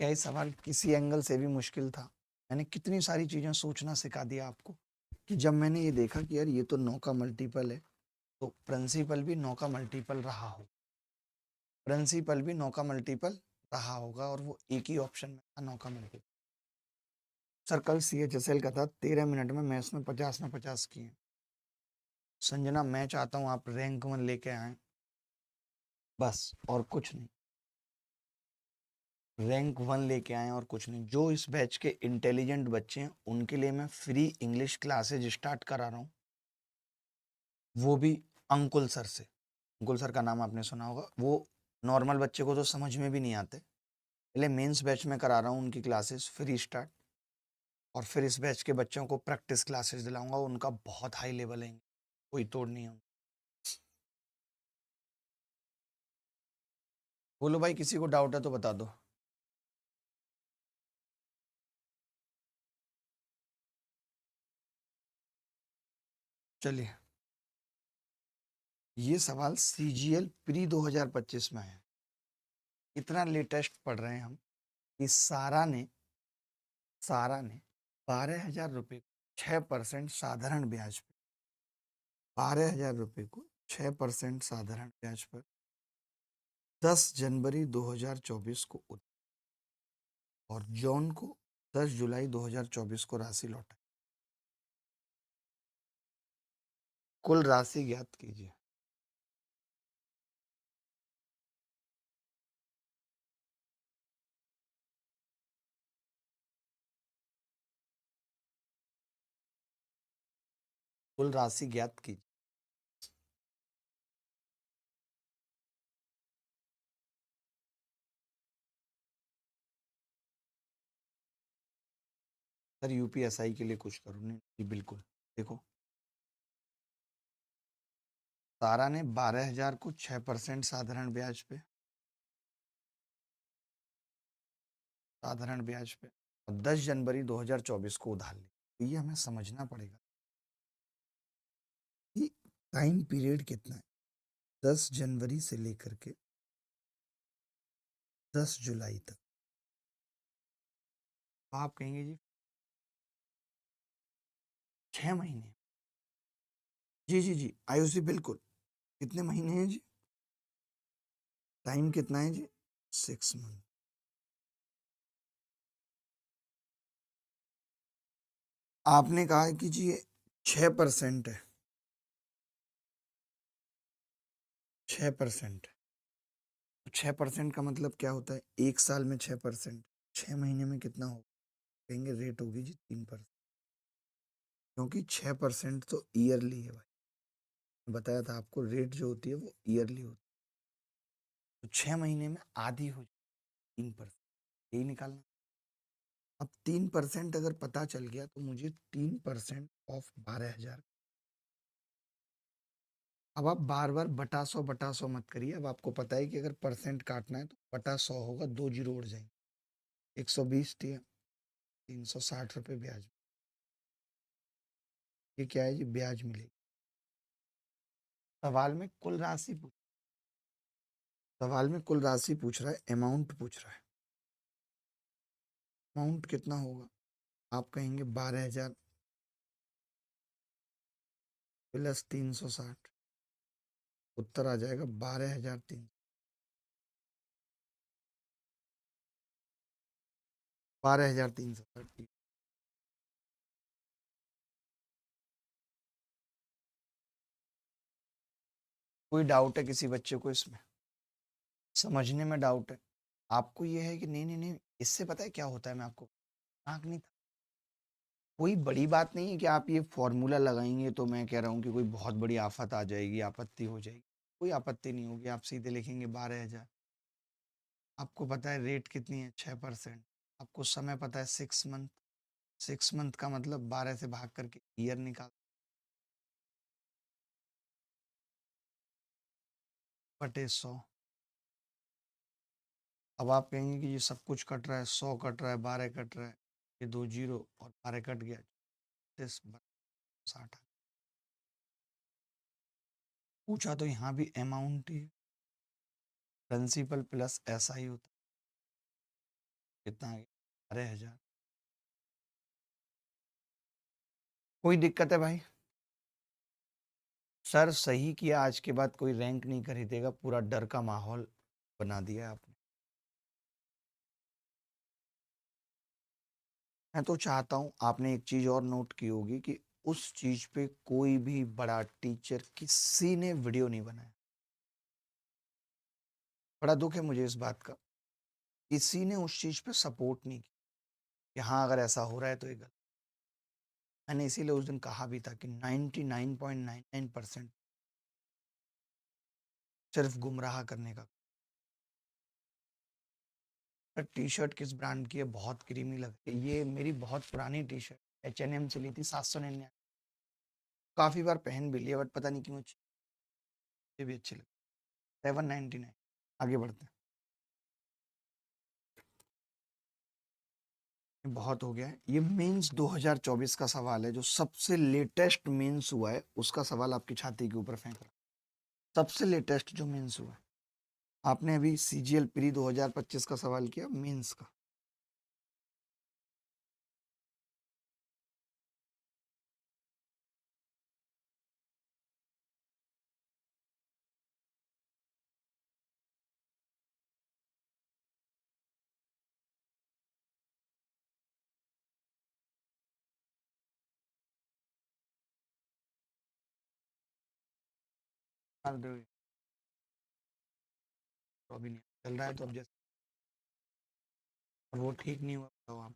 क्या ये सवाल किसी एंगल से भी मुश्किल था? मैंने कितनी सारी चीजें सोचना सिखा दिया आपको कि जब मैंने ये देखा कि यार ये तो 9 का मल्टीपल है तो प्रिंसिपल भी 9 का मल्टीपल रहा हो, प्रिंसिपल भी 9 का मल्टीपल रहा होगा और वो एक ही ऑप्शन में था 9 का मल्टीपल। सर्कल CHSL का था 13 मिनट में मैथ्स में 50 में 50 किए। संजना मैं चाहता हूँ आप रैंक 1 लेके आए, बस और कुछ नहीं। रैंक 1 लेके आए और कुछ नहीं। जो इस बैच के इंटेलिजेंट बच्चे हैं उनके लिए मैं फ्री इंग्लिश क्लासेज स्टार्ट करा रहा हूँ, वो भी अंकुल सर से। अंकुल सर का नाम आपने सुना होगा। वो नॉर्मल बच्चे को तो समझ में भी नहीं आते। पहले मेंस बैच में करा रहा हूँ उनकी क्लासेस फ्री स्टार्ट, और फिर इस बैच के बच्चों को प्रैक्टिस क्लासेस दिलाऊंगा। उनका बहुत हाई लेवल है, कोई तोड़ नहीं है। बोलो भाई किसी को डाउट है तो बता दो। चलिए, ये सवाल सीजीएल प्री 2025 में है। इतना लेटेस्ट पढ़ रहे हैं हम कि सारा ने 12,000 रुपये 6% साधारण ब्याज पे 12,000 रुपये को 6% साधारण ब्याज पर 10 जनवरी 2024 को और जॉन को 10 जुलाई 2024 को राशि लौटाई। कुल राशि ज्ञात कीजिए। कुल राशि ज्ञात कीजिए। सर यूपीएसआई के लिए कुछ करो नहीं जी, बिल्कुल। देखो, सारा ने 12,000 को 6% साधारण ब्याज पे और 10 जनवरी 2024 को उधार ली। तो ये हमें समझना पड़ेगा कि टाइम पीरियड कितना है। 10 जनवरी से लेकर के 10 जुलाई तक। तो आप कहेंगे जी 6 महीने। जी जी जी, आयुषी बिल्कुल। कितने महीने हैं जी? टाइम कितना है जी? 6 मंथ। आपने कहा है कि जी ये 6% है। 6%। 6% का मतलब क्या होता है? एक साल में 6%, 6 महीने में कितना होगा? कहेंगे रेट होगी जी 3%, क्योंकि 6% तो ईयरली है भाई। बताया था आपको, रेट जो होती है वो ईयरली होती है। तो 6 महीने में आधी हो जाए 3%, यही निकालना। अब 3% अगर पता चल गया तो मुझे 3% ऑफ 12,000। अब आप बार बार बटा सौ मत करिए। अब आपको पता है कि अगर परसेंट काटना है तो बटा 100 होगा, 2 जीरो उड़ जाएंगे। 120 दिया, 360 रुपये ब्याज। ये क्या है जी? ब्याज मिलेगी। सवाल में कुल राशि पूछ सवाल में कुल राशि पूछ रहा है, अमाउंट पूछ रहा है। अमाउंट कितना होगा? आप कहेंगे 12,000 प्लस 360। उत्तर आ जाएगा 12,300। 12,360। कोई डाउट है किसी बच्चे को इसमें? समझने में डाउट है? आपको ये है कि नहीं नहीं नहीं, इससे पता है क्या होता है? मैं आपको दिमाग नहीं था। कोई बड़ी बात नहीं है कि आप ये फॉर्मूला लगाएंगे तो मैं कह रहा हूँ कि कोई बहुत बड़ी आफत आ जाएगी, आपत्ति हो जाएगी। कोई आपत्ति नहीं होगी। आप सीधे लिखेंगे 12,000। आपको पता है रेट कितनी है? 6%। आपको समय पता है 6 मंथ। 6 मंथ का मतलब 12 से भाग करके ईयर निकाल, बटे 100। अब आप कहेंगे कि ये सब कुछ कट रहा है, 100 कट रहा है, 12 कट रहा है, ये 2 जीरो और 12 कट गया, 60। पूछा तो यहाँ भी अमाउंट ही है। प्रिंसिपल प्लस ऐसा ही होता है। कितना आ गया? 12,000। कोई दिक्कत है भाई? सर सही किया, आज के बाद कोई रैंक नहीं खरीदेगा। पूरा डर का माहौल बना दिया आपने। मैं तो चाहता हूं आपने एक चीज और नोट की होगी कि उस चीज पे कोई भी बड़ा टीचर किसी ने वीडियो नहीं बनाया। बड़ा दुख है मुझे इस बात का। किसी ने उस चीज पे सपोर्ट नहीं किया कि हाँ अगर ऐसा हो रहा है तो ये गलत। मैंने इसीलिए उस दिन कहा भी था कि 99.99% सिर्फ गुमराह करने का। टी शर्ट किस ब्रांड की है? बहुत क्रीमी लगती है। ये मेरी बहुत पुरानी टी शर्ट H&M से ली थी, 799। काफी बार पहन भी लिया, बट पता नहीं क्यों ये भी अच्छी लगती। 799। आगे बढ़ते हैं। बहुत हो गया है। ये मेंस 2024 का सवाल है, जो सबसे लेटेस्ट मेंस हुआ है उसका सवाल आपकी छाती के ऊपर फेंक रहा है। सबसे लेटेस्ट जो मेंस हुआ है। आपने अभी सीजीएल प्री 2025 का सवाल किया मेंस का। डाल दो, तो अभी नहीं चल रहा है, तो अब जैसे और वो ठीक नहीं हुआ, बताओ आप।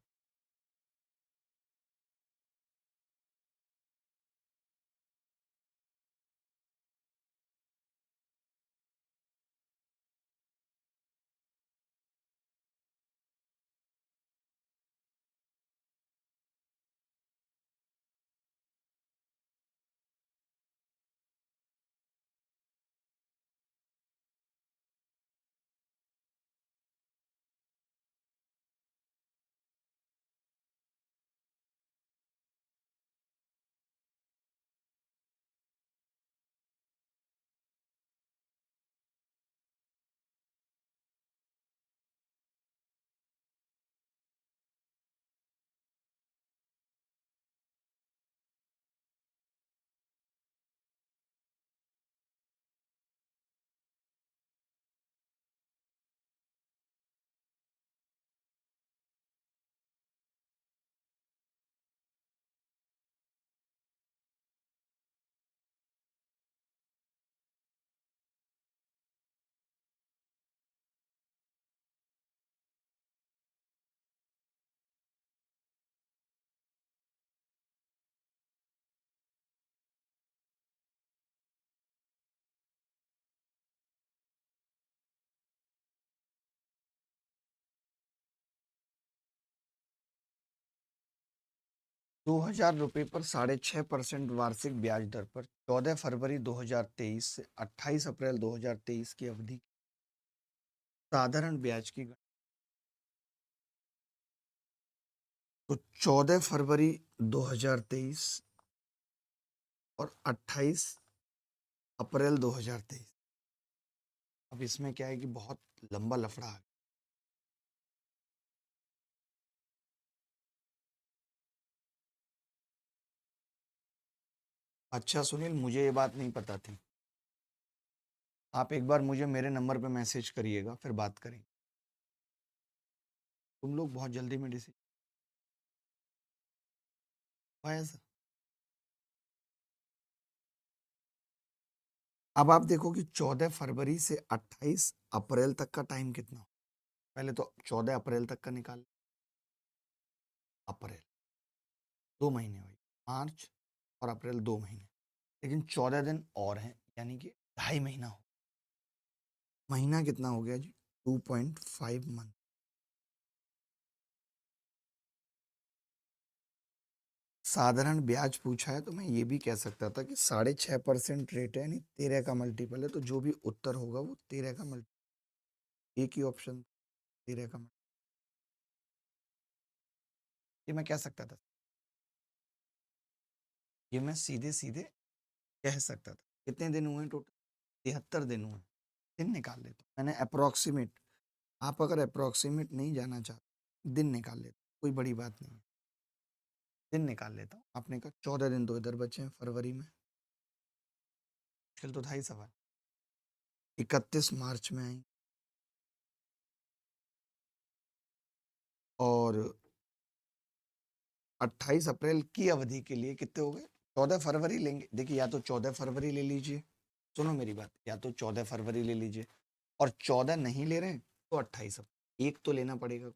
₹2000 पर 6.5% वार्षिक ब्याज दर पर 14 फरवरी 2023 से 28 अप्रैल 2023 की अवधि साधारण ब्याज की तो 14 फरवरी 2023 और 28 अप्रैल 2023। अब इसमें क्या है कि बहुत लंबा लफड़ा है। अच्छा सुनील, मुझे ये बात नहीं पता थी। आप एक बार मुझे मेरे नंबर पे मैसेज करिएगा, फिर बात करेंगे। तुम लोग बहुत जल्दी में डिसीजन ऐसा। अब आप देखो कि 14 फरवरी से 28 अप्रैल तक का टाइम कितना। पहले तो 14 अप्रैल तक का निकाल। अप्रैल 2 महीने हुई, मार्च और अप्रैल 2 महीने, लेकिन 14 दिन और हैं, यानी कि 2.5 महीना हो। महीना कितना हो गया जी? 2.5 मंथ। साधारण ब्याज पूछा है तो मैं ये भी कह सकता था कि 6.5% रेट है, यानी 13 का मल्टीपल है, तो जो भी उत्तर होगा वो 13 का मल्टीपल। एक ही ऑप्शन 13 का मल्टीपल, ये मैं कह सकता था। ये मैं सीधे सीधे कह सकता था। कितने दिन हुए टोटल? 73 दिन हुए। दिन निकाल लेता हूँ मैंने अप्रोक्सीमेट। आप अगर अप्रोक्सीमेट नहीं जाना चाहते, दिन निकाल लेते, कोई बड़ी बात नहीं है। दिन निकाल लेता हूँ। आपने कहा 14 दिन तो इधर बचे हैं फरवरी में, मुश्किल तो था ही सवाल। 31 मार्च में आई और 28 अप्रैल की अवधि के लिए कितने हो गए? 14 फरवरी लेंगे। देखिए, या तो 14 फरवरी ले लीजिए, सुनो मेरी बात, या तो 14 फरवरी ले लीजिए, और 14 नहीं ले रहे हैं तो 28 अप्रैल, एक तो लेना पड़ेगा।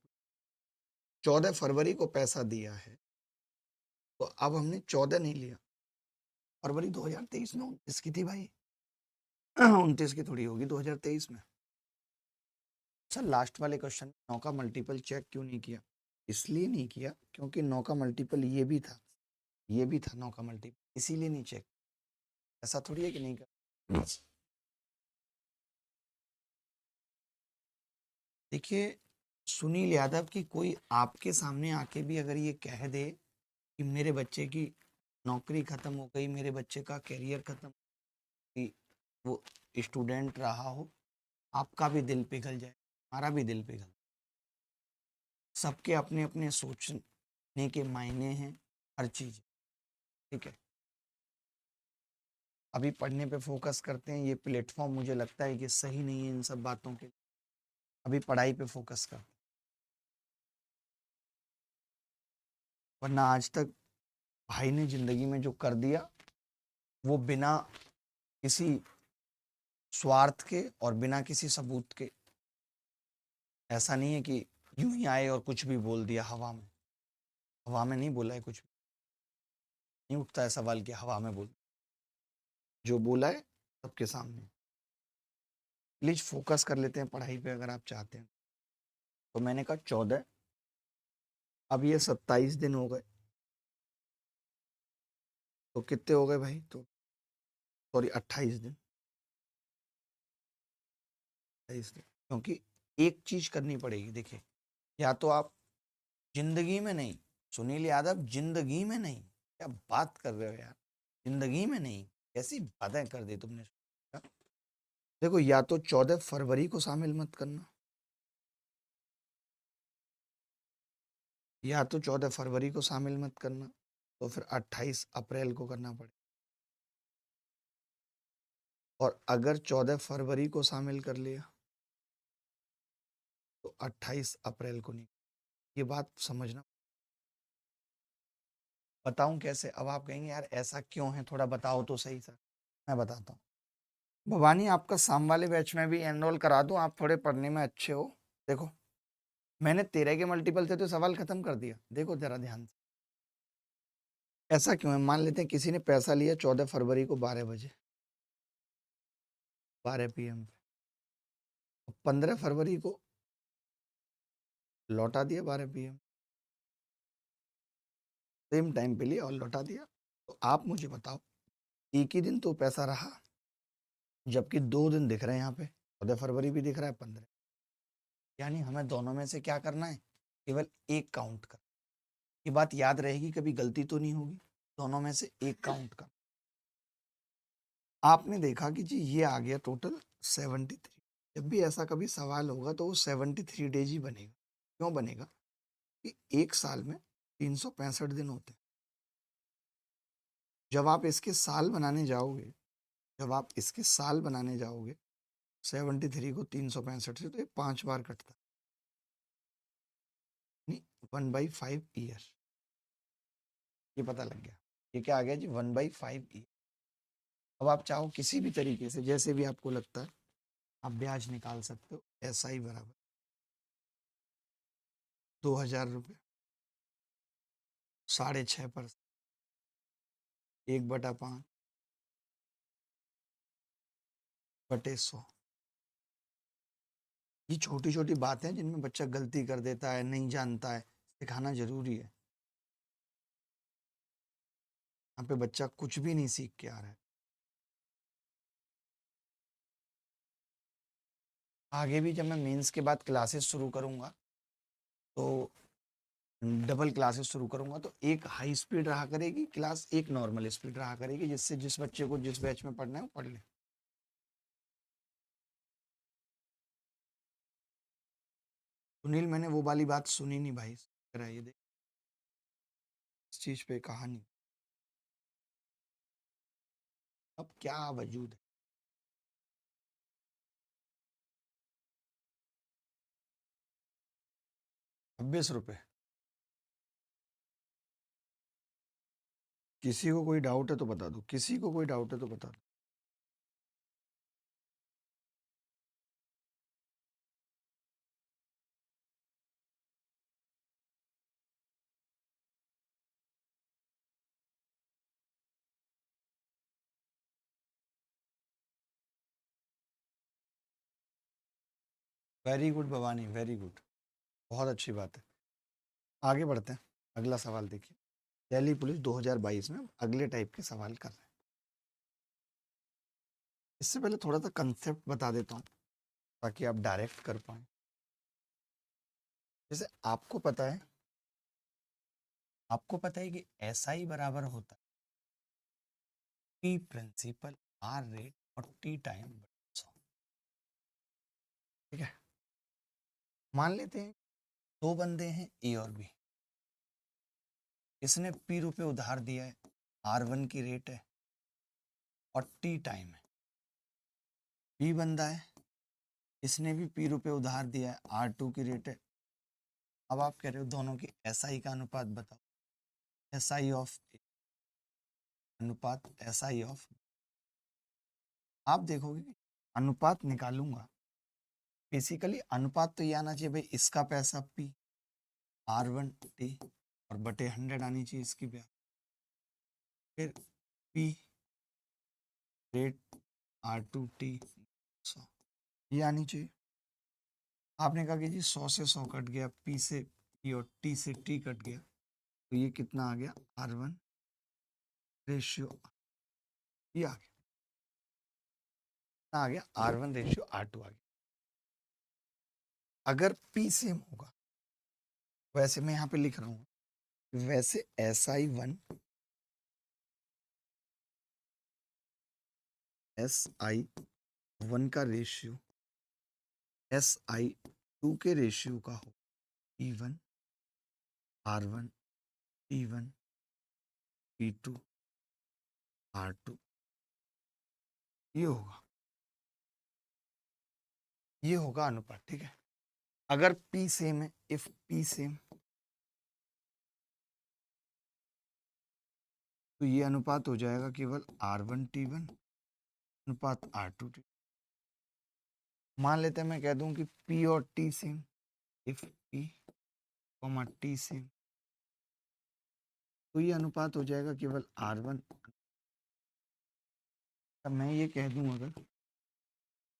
14 फरवरी को पैसा दिया है, तो अब हमने 14 नहीं लिया। फरवरी 2023 में 29 की थी भाई। 29 की थोड़ी होगी 2023 में। अच्छा, लास्ट वाले क्वेश्चन, 9 का मल्टीपल चेक क्यों नहीं किया? इसलिए नहीं किया क्योंकि 9 का मल्टीपल ये भी था, ये भी था 9 का मल्टीपल, इसीलिए नहीं चेक। ऐसा थोड़ी है कि नहीं कर। देखिए, सुनील यादव की कोई आपके सामने आके भी अगर ये कह दे कि मेरे बच्चे की नौकरी खत्म हो गई, मेरे बच्चे का करियर खत्म, कि वो स्टूडेंट रहा हो, आपका भी दिल पिघल जाए, हमारा भी दिल पिघल। सबके अपने अपने सोचने के मायने हैं, हर चीज, ठीक है। अभी पढ़ने पे फोकस करते हैं, ये प्लेटफॉर्म मुझे लगता है कि सही नहीं है इन सब बातों के। अभी पढ़ाई पे फोकस करते हैं, वरना आज तक भाई ने जिंदगी में जो कर दिया वो बिना किसी स्वार्थ के और बिना किसी सबूत के। ऐसा नहीं है कि यूं ही आए और कुछ भी बोल दिया हवा में। हवा में नहीं बोला है कुछ भी, नहीं उठता है सवाल कि हवा में बोल, जो बोला है सबके सामने। प्लीज फोकस कर लेते हैं पढ़ाई पे अगर आप चाहते हैं। तो मैंने कहा 14, अब ये 27 दिन हो गए, तो कितने हो गए भाई, तो सॉरी 28 दिन, 28 दिन। क्योंकि एक चीज करनी पड़ेगी, देखिए, या तो आप जिंदगी में नहीं, सुनील यादव जिंदगी में नहीं, क्या बात कर रहे हो यार, जिंदगी में नहीं, कैसी बातें कर दी तुमने। देखो, या तो 14 फरवरी को शामिल मत करना, या तो 14 फरवरी को शामिल मत करना, तो फिर 28 अप्रैल को करना पड़े। और अगर 14 फरवरी को शामिल कर लिया तो 28 अप्रैल को नहीं। ये बात समझना। बताऊं कैसे? अब आप कहेंगे यार ऐसा क्यों है, थोड़ा बताओ तो सही सर। मैं बताता हूँ। भवानी, आपका शाम वाले बैच में भी एनरोल करा दूं, आप थोड़े पढ़ने में अच्छे हो। देखो, मैंने 13 के मल्टीपल से तो सवाल खत्म कर दिया, देखो जरा ध्यान से। ऐसा क्यों है? मान लेते हैं किसी ने पैसा लिया 14 फरवरी को 12 बजे, 12 PM पे, 15 फरवरी को लौटा दिया 12 PM, सेम टाइम पे लिया और लौटा दिया। तो आप मुझे बताओ, एक ही दिन तो पैसा रहा, जबकि 2 दिन दिख रहे हैं यहाँ पे, 14 फरवरी भी दिख रहा है, 15। यानी हमें दोनों में से क्या करना है? केवल एक काउंट कर। ये बात याद रहेगी, कभी गलती तो नहीं होगी। दोनों में से एक काउंट कर। आपने देखा कि जी ये आ गया टोटल 73। जब भी ऐसा कभी सवाल होगा तो वो 73 डेज ही बनेगा। क्यों बनेगा? कि एक साल में 365 दिन होते हैं। जब आप इसके साल बनाने जाओगे, जब आप इसके साल बनाने जाओगे, 73 को 365 से, तो ये 5 बार कटता है, 1/5 ईयर। ये पता लग गया। ये क्या आ गया जी? 1/5 ईयर। अब आप चाहो किसी भी तरीके से, जैसे भी आपको लगता है, आप ब्याज निकाल सकते हो। SI बराबर 2,000 रुपये, 6.5%, 1/5 बटे 100। ये छोटी छोटी बातें हैं जिनमें बच्चा गलती कर देता है, नहीं जानता है, सिखाना जरूरी है। यहाँ पे बच्चा कुछ भी नहीं सीख के आ रहा है। आगे भी जब मैं मेंस के बाद क्लासेस शुरू करूँगा, तो डबल क्लासेस शुरू करूँगा, तो एक हाई स्पीड रहा करेगी क्लास, एक नॉर्मल स्पीड रहा करेगी, जिससे जिस बच्चे को जिस बैच में पढ़ना है वो पढ़ ले। सुनील, मैंने वो वाली बात सुनी नहीं भाई, जरा ये देख, इस चीज पे कहानी अब क्या वजूद है। 26 रुपये। किसी को कोई डाउट है तो बता दो, किसी को कोई डाउट है तो बता दो। Very good Bhavani, very good, बहुत अच्छी बात है। आगे बढ़ते हैं, अगला सवाल देखिए। दिल्ली पुलिस 2022 में अगले टाइप के सवाल कर रहे हैं। इससे पहले थोड़ा सा कंसेप्ट बता देता हूँ, ताकि आप डायरेक्ट कर पाए। जैसे आपको पता है कि SI बराबर होता है P प्रिंसिपल R रेट और T टाइम। ठीक है, मान लेते हैं दो बंदे हैं A और B। इसने P रुपए उधार दिया है, R1 की रेट है और T टाइम है। B बंदा है, इसने भी P रुपए उधार दिया है, R2 की रेट है। अब आप कह रहे हो दोनों की SI का अनुपात बताओ। SI ऑफ अनुपात SI ऑफ, आप देखोगे कि अनुपात निकालूंगा, बेसिकली अनुपात तो ये आना चाहिए भाई, इसका पैसा P R1 T और बटे 100 आनी चाहिए इसकी ब्याज, फिर P रेट R2 T 100 ये आनी चाहिए। आपने कहा कि जी 100 से 100 कट गया, P से P और T से T कट गया, तो ये कितना आ गया R1 रेशियो, ये आ गया R1 रेशियो R2 आ गया। अगर P सेम होगा, वैसे मैं यहाँ पे लिख रहा हूँ, वैसे SI1 SI1 का रेशियो SI2 के रेशियो का हो, P1 R1 P1 P2 R2, ये होगा अनुपात। ठीक है, अगर P सेम है, इफ P सेम, तो ये अनुपात हो जाएगा केवल R1 T1 अनुपात R2 T। मान लेते हैं मैं कह दूं कि P और T same, if P T same, तो ये अनुपात हो जाएगा केवल R1। अब मैं ये कह दूं अगर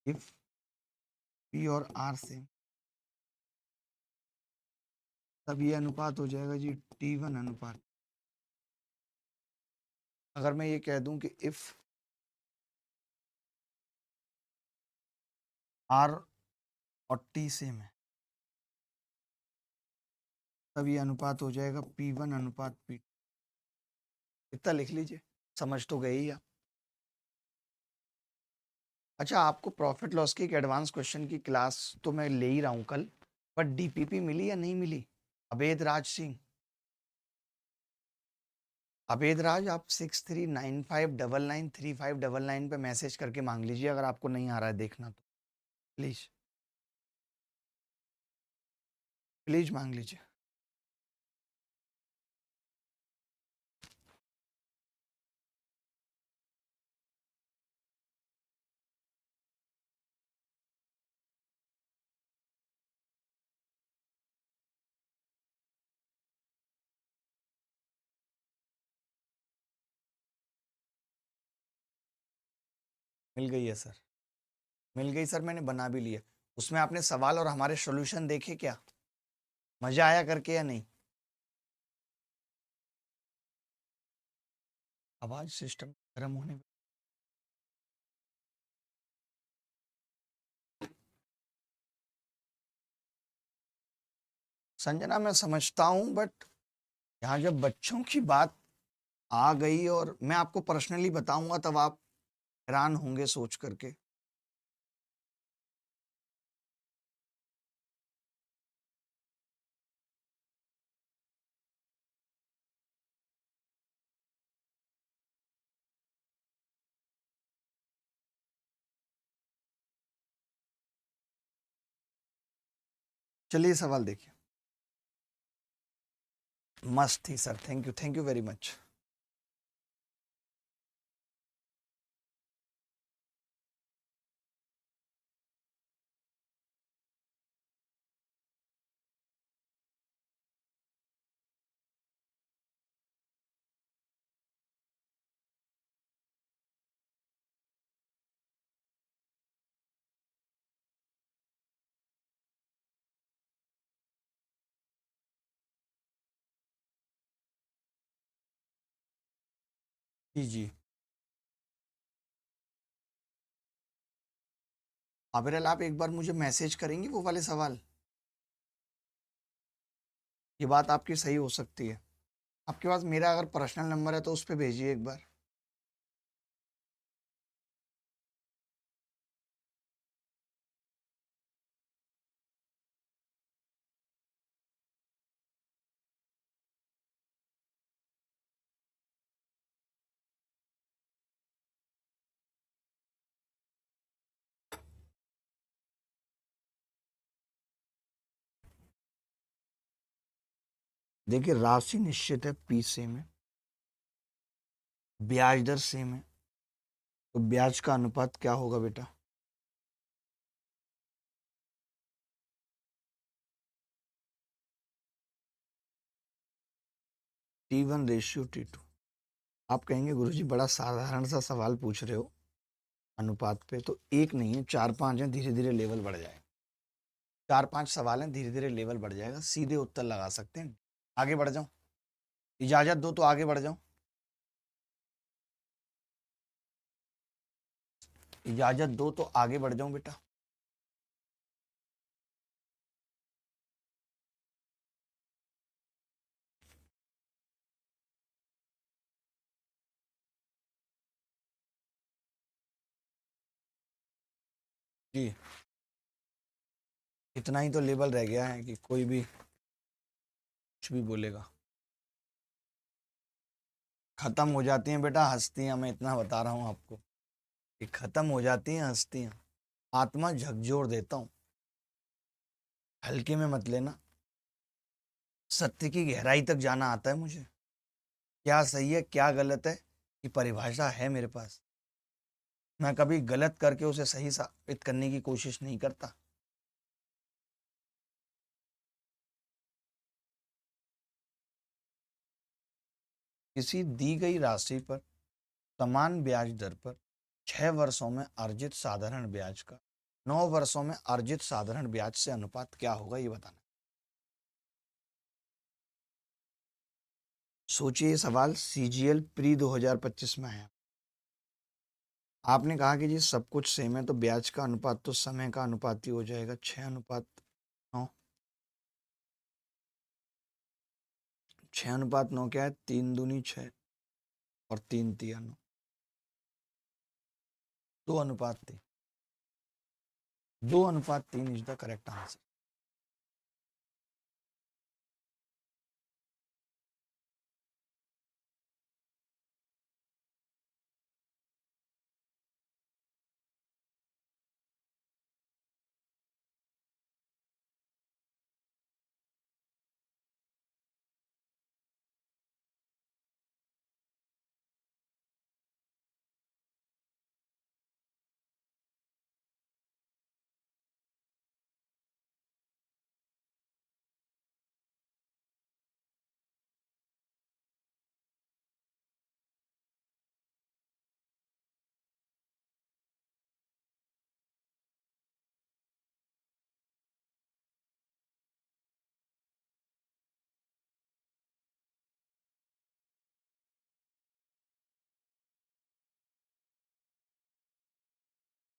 इफ P और R सेम, तब ये अनुपात हो जाएगा जी T1 अनुपात। अगर मैं ये कह दूं कि इफ R और T सेम है, तब ये अनुपात हो जाएगा P1 अनुपात P। इतना लिख लीजिए, समझ तो गए ही आप। अच्छा, आपको प्रॉफिट लॉस की एक एडवांस क्वेश्चन की क्लास तो मैं ले ही रहा हूँ कल, बट DPP मिली या नहीं मिली? अभेद राज सिंह, अभेद राज, आप 6395993599 पे मैसेज करके मांग लीजिए, अगर आपको नहीं आ रहा है देखना तो प्लीज प्लीज मांग लीजिए। मिल गई है सर, मिल गई सर, मैंने बना भी लिया। उसमें आपने सवाल और हमारे सॉल्यूशन देखे क्या? मजा आया करके या नहीं? आवाज सिस्टम गर्म होने, संजना मैं समझता हूँ, बट यहाँ जब बच्चों की बात आ गई और मैं आपको पर्सनली बताऊंगा, तब आप हैरान होंगे सोच करके। चलिए सवाल देखिए। मस्त थी sir, thank you very much. जी जी, अबरल आप एक बार मुझे मैसेज करेंगे वो वाले सवाल? ये बात आपकी सही हो सकती है। आपके पास मेरा अगर पर्सनल नंबर है तो उस पे भेजिए एक बार। देखिए राशि निश्चित है, पी सेम है, ब्याज दर सेम है, तो ब्याज का अनुपात क्या होगा बेटा? T1:T2। आप कहेंगे गुरुजी बड़ा साधारण सा सवाल पूछ रहे हो अनुपात पे, तो एक नहीं है, चार पांच है, धीरे धीरे लेवल बढ़ जाएगा। चार पांच सवाल हैं, धीरे धीरे लेवल बढ़ जाएगा, सीधे उत्तर लगा सकते हैं। आगे बढ़ जाऊं? इजाजत दो तो आगे बढ़ जाऊं? इजाजत दो तो आगे बढ़ जाऊं बेटा? जी, इतना ही तो लेवल रह गया है कि कोई भी कुछ भी बोलेगा। खत्म हो जाती हैं बेटा हस्तियां, मैं इतना बता रहा हूं आपको कि खत्म हो जाती हैं हस्तियां। आत्मा झकझोर देता हूं, हल्के में मत लेना। सत्य की गहराई तक जाना आता है मुझे, क्या सही है क्या गलत है कि परिभाषा है मेरे पास। मैं कभी गलत करके उसे सही साबित करने की कोशिश नहीं करता। किसी दी गई राशि पर समान ब्याज दर पर 6 वर्षों में अर्जित साधारण ब्याज का 9 वर्षों में अर्जित साधारण ब्याज से अनुपात क्या होगा, ये बताना। सोचिए, ये सवाल सीजीएल प्री 2025 में है। आपने कहा कि जी सब कुछ सेम है, तो ब्याज का अनुपात तो समय का अनुपात ही हो जाएगा, 6:9। 6:9 क्या है? 3×2=6 और 3×3=9। 2:3। 2:3 इज द करेक्ट आंसर।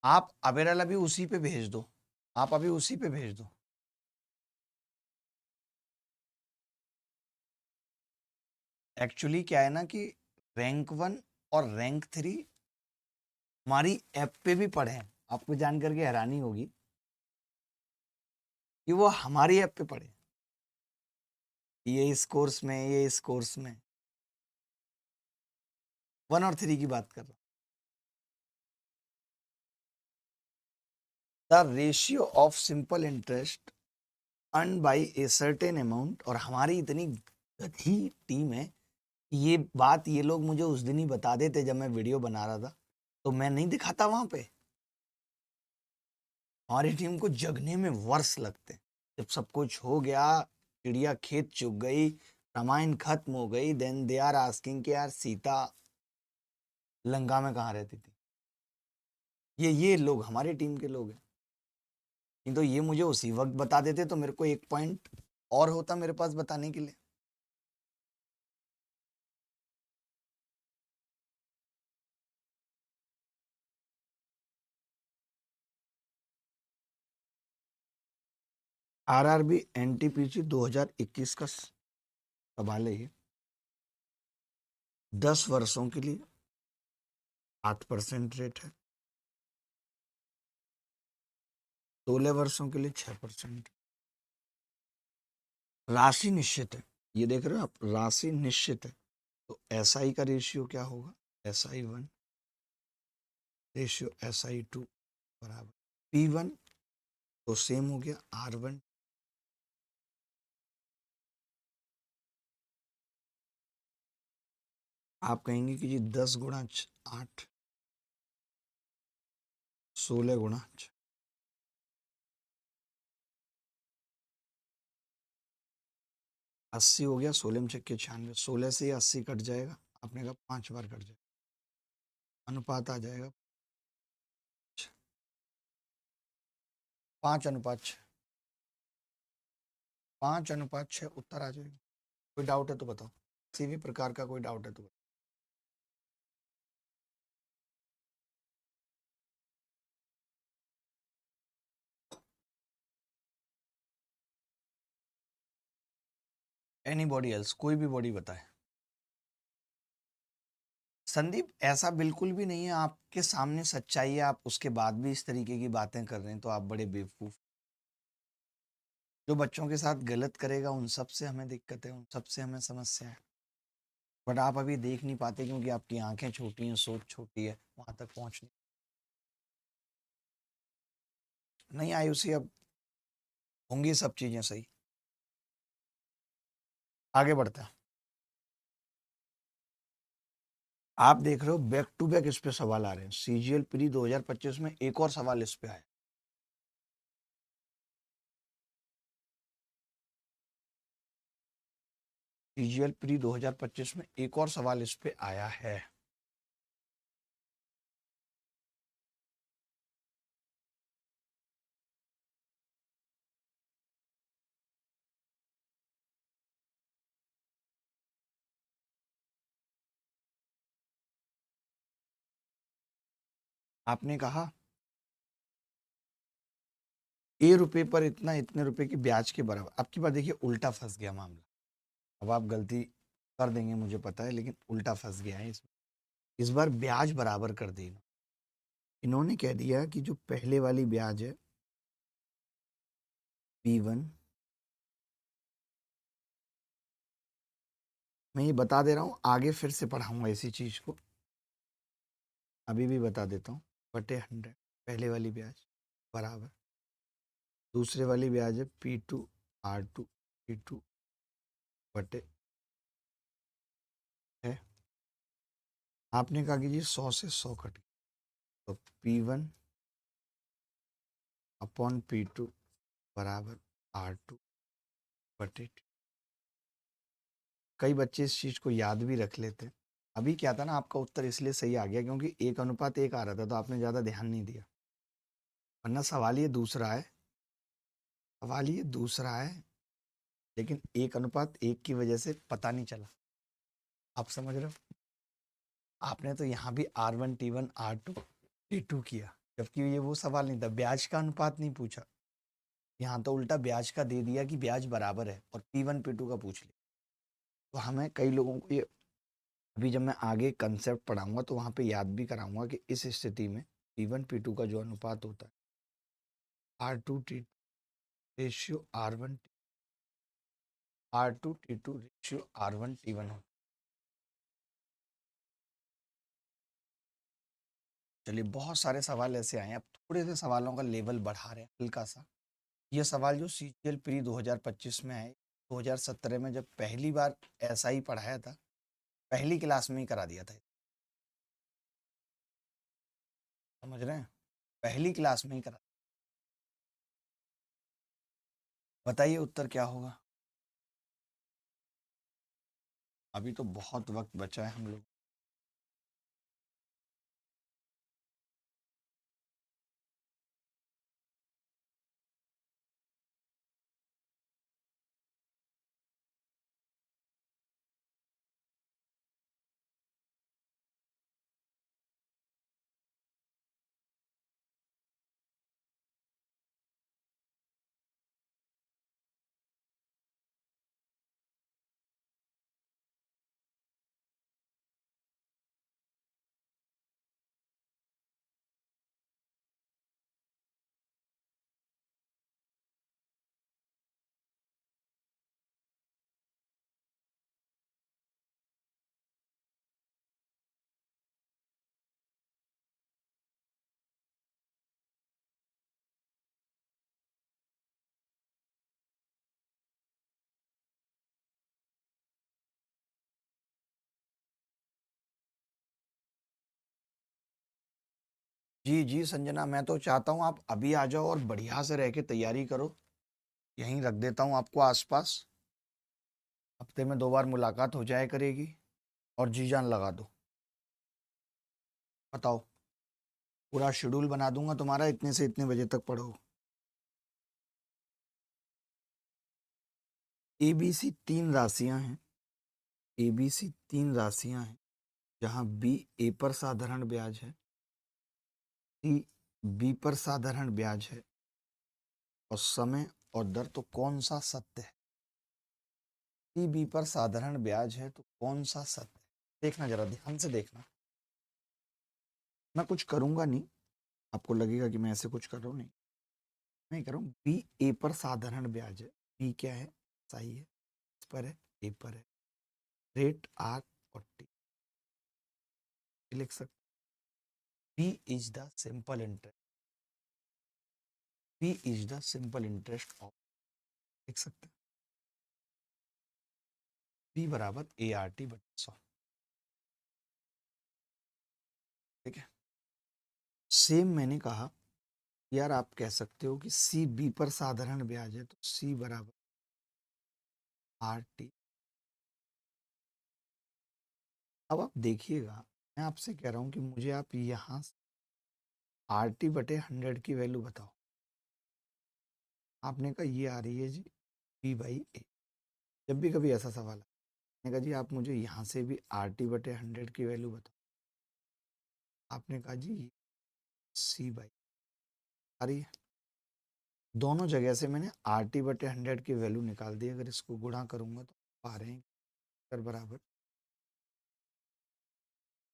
आप अबेरल अभी उसी पे भेज दो, आप अभी उसी पे भेज दो। एक्चुअली क्या है ना कि रैंक 1 और रैंक 3 हमारी ऐप पे भी पढ़े हैं। आपको जान करके हैरानी होगी कि वो हमारी ऐप पे पढ़े, ये इस कोर्स में, ये इस कोर्स में 1 और 3 की बात कर रहा हूँ। The ratio of simple interest earn by a certain amount, और हमारी इतनी गधी टीम है, ये बात ये लोग मुझे उस दिन ही बता देते जब मैं वीडियो बना रहा था, तो मैं नहीं दिखाता वहां पे। हमारी टीम को जगने में वर्ष लगते। जब सब कुछ हो गया, चिड़िया खेत चुग गई, रामायण खत्म हो गई, देन दे आर आस्किंग कि यार सीता लंका में कहाँ रहती थी। ये लोग हमारी टीम के लोग हैं। नहीं तो ये मुझे उसी वक्त बता देते तो मेरे को एक पॉइंट और होता मेरे पास बताने के लिए। आरआरबी एनटीपीसी 2021 का सवाल है ये। 10 वर्षों के लिए 8% रेट है, 16 वर्षों के लिए 6%। राशि निश्चित है, ये देख रहे हो आप, राशि निश्चित है। तो एसआई का रेशियो क्या होगा? SI1 रेशियो SI2 बराबर P1, तो सेम हो गया R1। आप कहेंगे कि जी 10 गुणा 8, 16 गुणा 80 हो गया, 16 में 6 96, 16 से 80 कट जाएगा, आपने कहा 5 बार कट जाएगा, अनुपात आ जाएगा 5:6। 5:6 उत्तर आ जाएगा। कोई डाउट है तो बताओ, किसी भी प्रकार का कोई डाउट है तो बताओ। एनी बॉडी एल्स, कोई भी बॉडी बताए। संदीप, ऐसा बिल्कुल भी नहीं है, आपके सामने सच्चाई है, आप उसके बाद भी इस तरीके की बातें कर रहे हैं, तो आप बड़े बेवकूफ। जो बच्चों के साथ गलत करेगा उन सब से हमें दिक्कत है, उन सब से हमें समस्या है। बट आप अभी देख नहीं पाते क्योंकि आपकी आंखें छोटी हैं, सोच छोटी है, वहां तक पहुंच नहीं। आयुषी, अब होंगी सब चीजें सही। आगे बढ़ते हैं। आप देख रहे हो बैक टू बैक इस पे सवाल आ रहे हैं। सीजीएल प्री 2025 में एक और सवाल इस पे आया। सीजीएल प्री 2025 में एक और सवाल इस पे आया है। आपने कहा ए रुपए पर इतना, इतने रुपए की ब्याज के बराबर। आपकी बात देखिए, उल्टा फंस गया मामला। अब आप गलती कर देंगे मुझे पता है, लेकिन उल्टा फंस गया है इसमें। इस बार ब्याज बराबर कर दी। इन्होंने कह दिया कि जो पहले वाली ब्याज है P1, मैं ये बता दे रहा हूँ, आगे फिर से पढ़ाऊंगा इसी चीज को, अभी भी बता देता हूँ। बटे 100 पहले वाली ब्याज बराबर दूसरे वाली ब्याज है P2R2 बटे है। आपने कहा कि जी 100 से 100 कट गया, तो P1 अपॉन P2 बराबर R2 बटे T। कई बच्चे इस चीज को याद भी रख लेते हैं। अभी क्या था ना, आपका उत्तर इसलिए सही आ गया क्योंकि 1:1 आ रहा था, तो आपने ज्यादा ध्यान नहीं दिया। वरना सवाल ये दूसरा है, सवाल ये दूसरा है, लेकिन 1:1 की वजह से पता नहीं चला। आप समझ रहे हो? आपने तो यहाँ भी R1T1 R2T2 किया, जबकि ये वो सवाल नहीं था, ब्याज का अनुपात नहीं पूछा। यहाँ तो उल्टा ब्याज का दे दिया कि ब्याज बराबर है, और P1 P2 का पूछ लिया। तो हमें कई लोगों को ये, अभी जब मैं आगे कंसेप्ट पढ़ाऊंगा तो वहाँ पे याद भी कराऊंगा कि इस स्थिति में P1 P2 का जो अनुपात होता है R2T2 ratio R1 R2T2 ratio R1T1 होता है। चलिए, बहुत सारे सवाल ऐसे आए हैं, अब थोड़े से सवालों का लेवल बढ़ा रहे हैं हल्का सा। ये सवाल जो सीजीएल प्री 2025 में है, 2017 में जब पहली बार ऐसा ही पढ़ाया था, पहली क्लास में ही करा दिया था। समझ रहे हैं? पहली क्लास में ही करा। बताइए उत्तर क्या होगा? अभी तो बहुत वक्त बचा है हम लोग। जी, जी संजना, मैं तो चाहता हूँ आप अभी आ जाओ और बढ़िया से रह के तैयारी करो। यहीं रख देता हूँ आपको आस-पास। हफ्ते में 2 बार मुलाकात हो जाया करेगी और जी-जान लगा दो। बताओ, पूरा शेड्यूल बना दूँगा तुम्हारा, इतने से इतने बजे तक पढ़ो। एबीसी 3 राशियाँ हैं। एबीसी 3 राशियाँ हैं, जहाँ बी ए पर साधारण ब्याज है, सी बी पर साधारण ब्याज है और समय और दर तो कौन-सा सत्य है? सी बी पर साधारण ब्याज है तो कौन-सा सत्य है? देखना ज़रा ध्यान से देखना। मैं कुछ करूँगा नहीं, आपको लगेगा कि मैं ऐसे कुछ कर रहा हूँ, नहीं। मैं कह रहा हूँ बी ए पर साधारण ब्याज है। बी क्या है? सही है, इस पर है, ए पर है। रेट आर और टी लिख सकते। B is the simple interest. B is the simple interest of, लिख सकते हैं। बी बराबर ए आर टी बटा 100। ठीक है। सेम मैंने कहा यार, आप कह सकते हो कि सी बी पर साधारण ब्याज है तो सी बराबर आर टी। अब आप देखिएगा, मैं आपसे कह रहा हूँ कि मुझे आप यहाँ आर टी बटे 100 की वैल्यू बताओ। आपने कहा ये आ रही है जी बी बाई ए। जब भी कभी ऐसा सवाल है, मैंने कहा जी आप मुझे यहाँ से भी आर टी बटे 100 की वैल्यू बताओ। आपने कहा जी सी बाई आ रही है। दोनों जगह से मैंने आर टी बटे 100 की वैल्यू निकाल दी। अगर इसको गुणा करूंगा तो आ रहे हैं कर बराबर।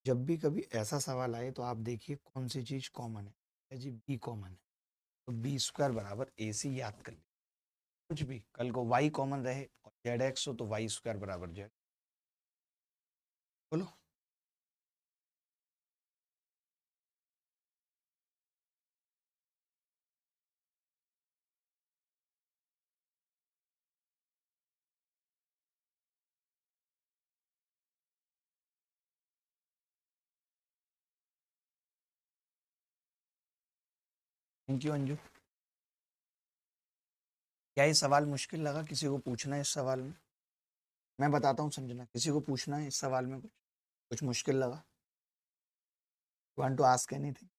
जब भी कभी ऐसा सवाल आए तो आप देखिए कौन सी चीज कॉमन है जी, बी कॉमन है। तो बी स्क्वायर बराबर ए सी याद कर लीजिए। कुछ भी कल को वाई कॉमन रहे और जेड एक्स हो तो वाई स्क्वायर बराबर जेड। बोलो। Thank you Anju. क्या ये सवाल मुश्किल लगा? किसी को पूछना है इस सवाल में? मैं बताता हूँ संजना, किसी को पूछना है इस सवाल में कुछ कुछ मुश्किल लगा? Want to ask anything?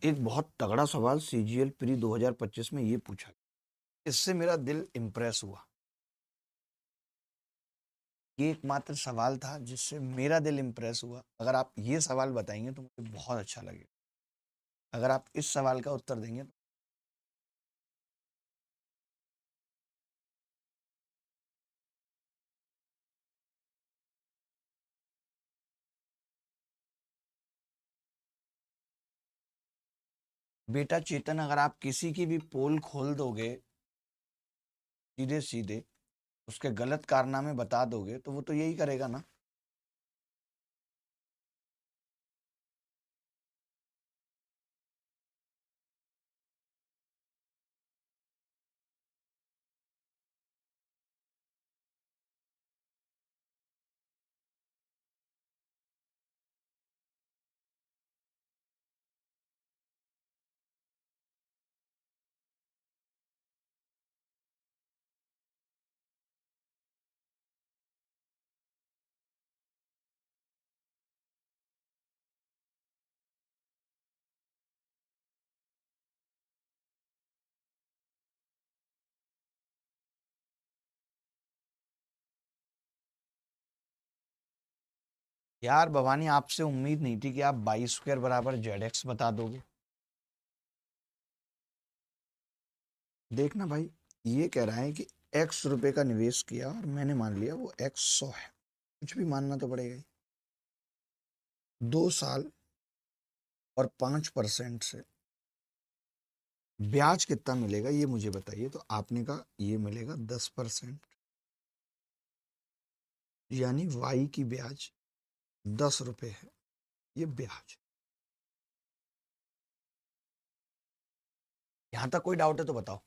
एक बहुत तगड़ा सवाल सीजीएल प्री 2025 में ये पूछा। इससे मेरा दिल इम्प्रेस हुआ। ये एकमात्र सवाल था जिससे मेरा दिल इम्प्रेस हुआ। अगर आप ये सवाल बताएंगे तो मुझे बहुत अच्छा लगेगा। अगर आप इस सवाल का उत्तर देंगे तो बेटा चेतन, अगर आप किसी की भी पोल खोल दोगे सीधे सीधे, उसके गलत कारनामे बता दोगे, तो वो तो यही करेगा ना। यार भवानी, आपसे उम्मीद नहीं थी कि आप 22 स्क्वायर बराबर जेड एक्स बता दोगे। देखना भाई, ये कह रहा है कि एक्स रुपए का निवेश किया और मैंने मान लिया वो एक्स 100 है। कुछ भी मानना तो पड़ेगा ही। 2 साल और 5% से ब्याज कितना मिलेगा ये मुझे बताइए। तो आपने कहा ये मिलेगा 10%, यानी वाई की ब्याज 10 रुपए है। ये ब्याज। यहां तक कोई डाउट है तो बताओ।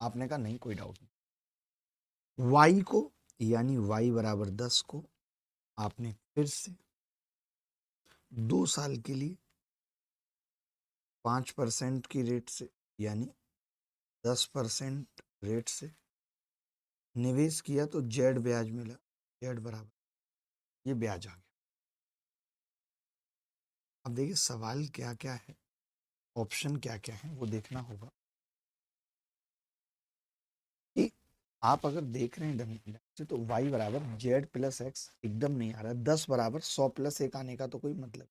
आपने कहा नहीं, कोई डाउट नहीं। वाई को, यानी वाई बराबर 10 को आपने फिर से 2 साल के लिए 5% की रेट से, यानी 10% रेट से निवेश किया तो जेड ब्याज मिला। जेड बराबर ये ब्याज आ गया। अब देखिए सवाल क्या क्या है, ऑप्शन क्या क्या है, वो देखना होगा कि आप अगर देख रहे हैं ढंग से तो y बराबर जेड प्लस एक्स एकदम नहीं आ रहा। 10 बराबर 100 प्लस 1 आने का तो कोई मतलब।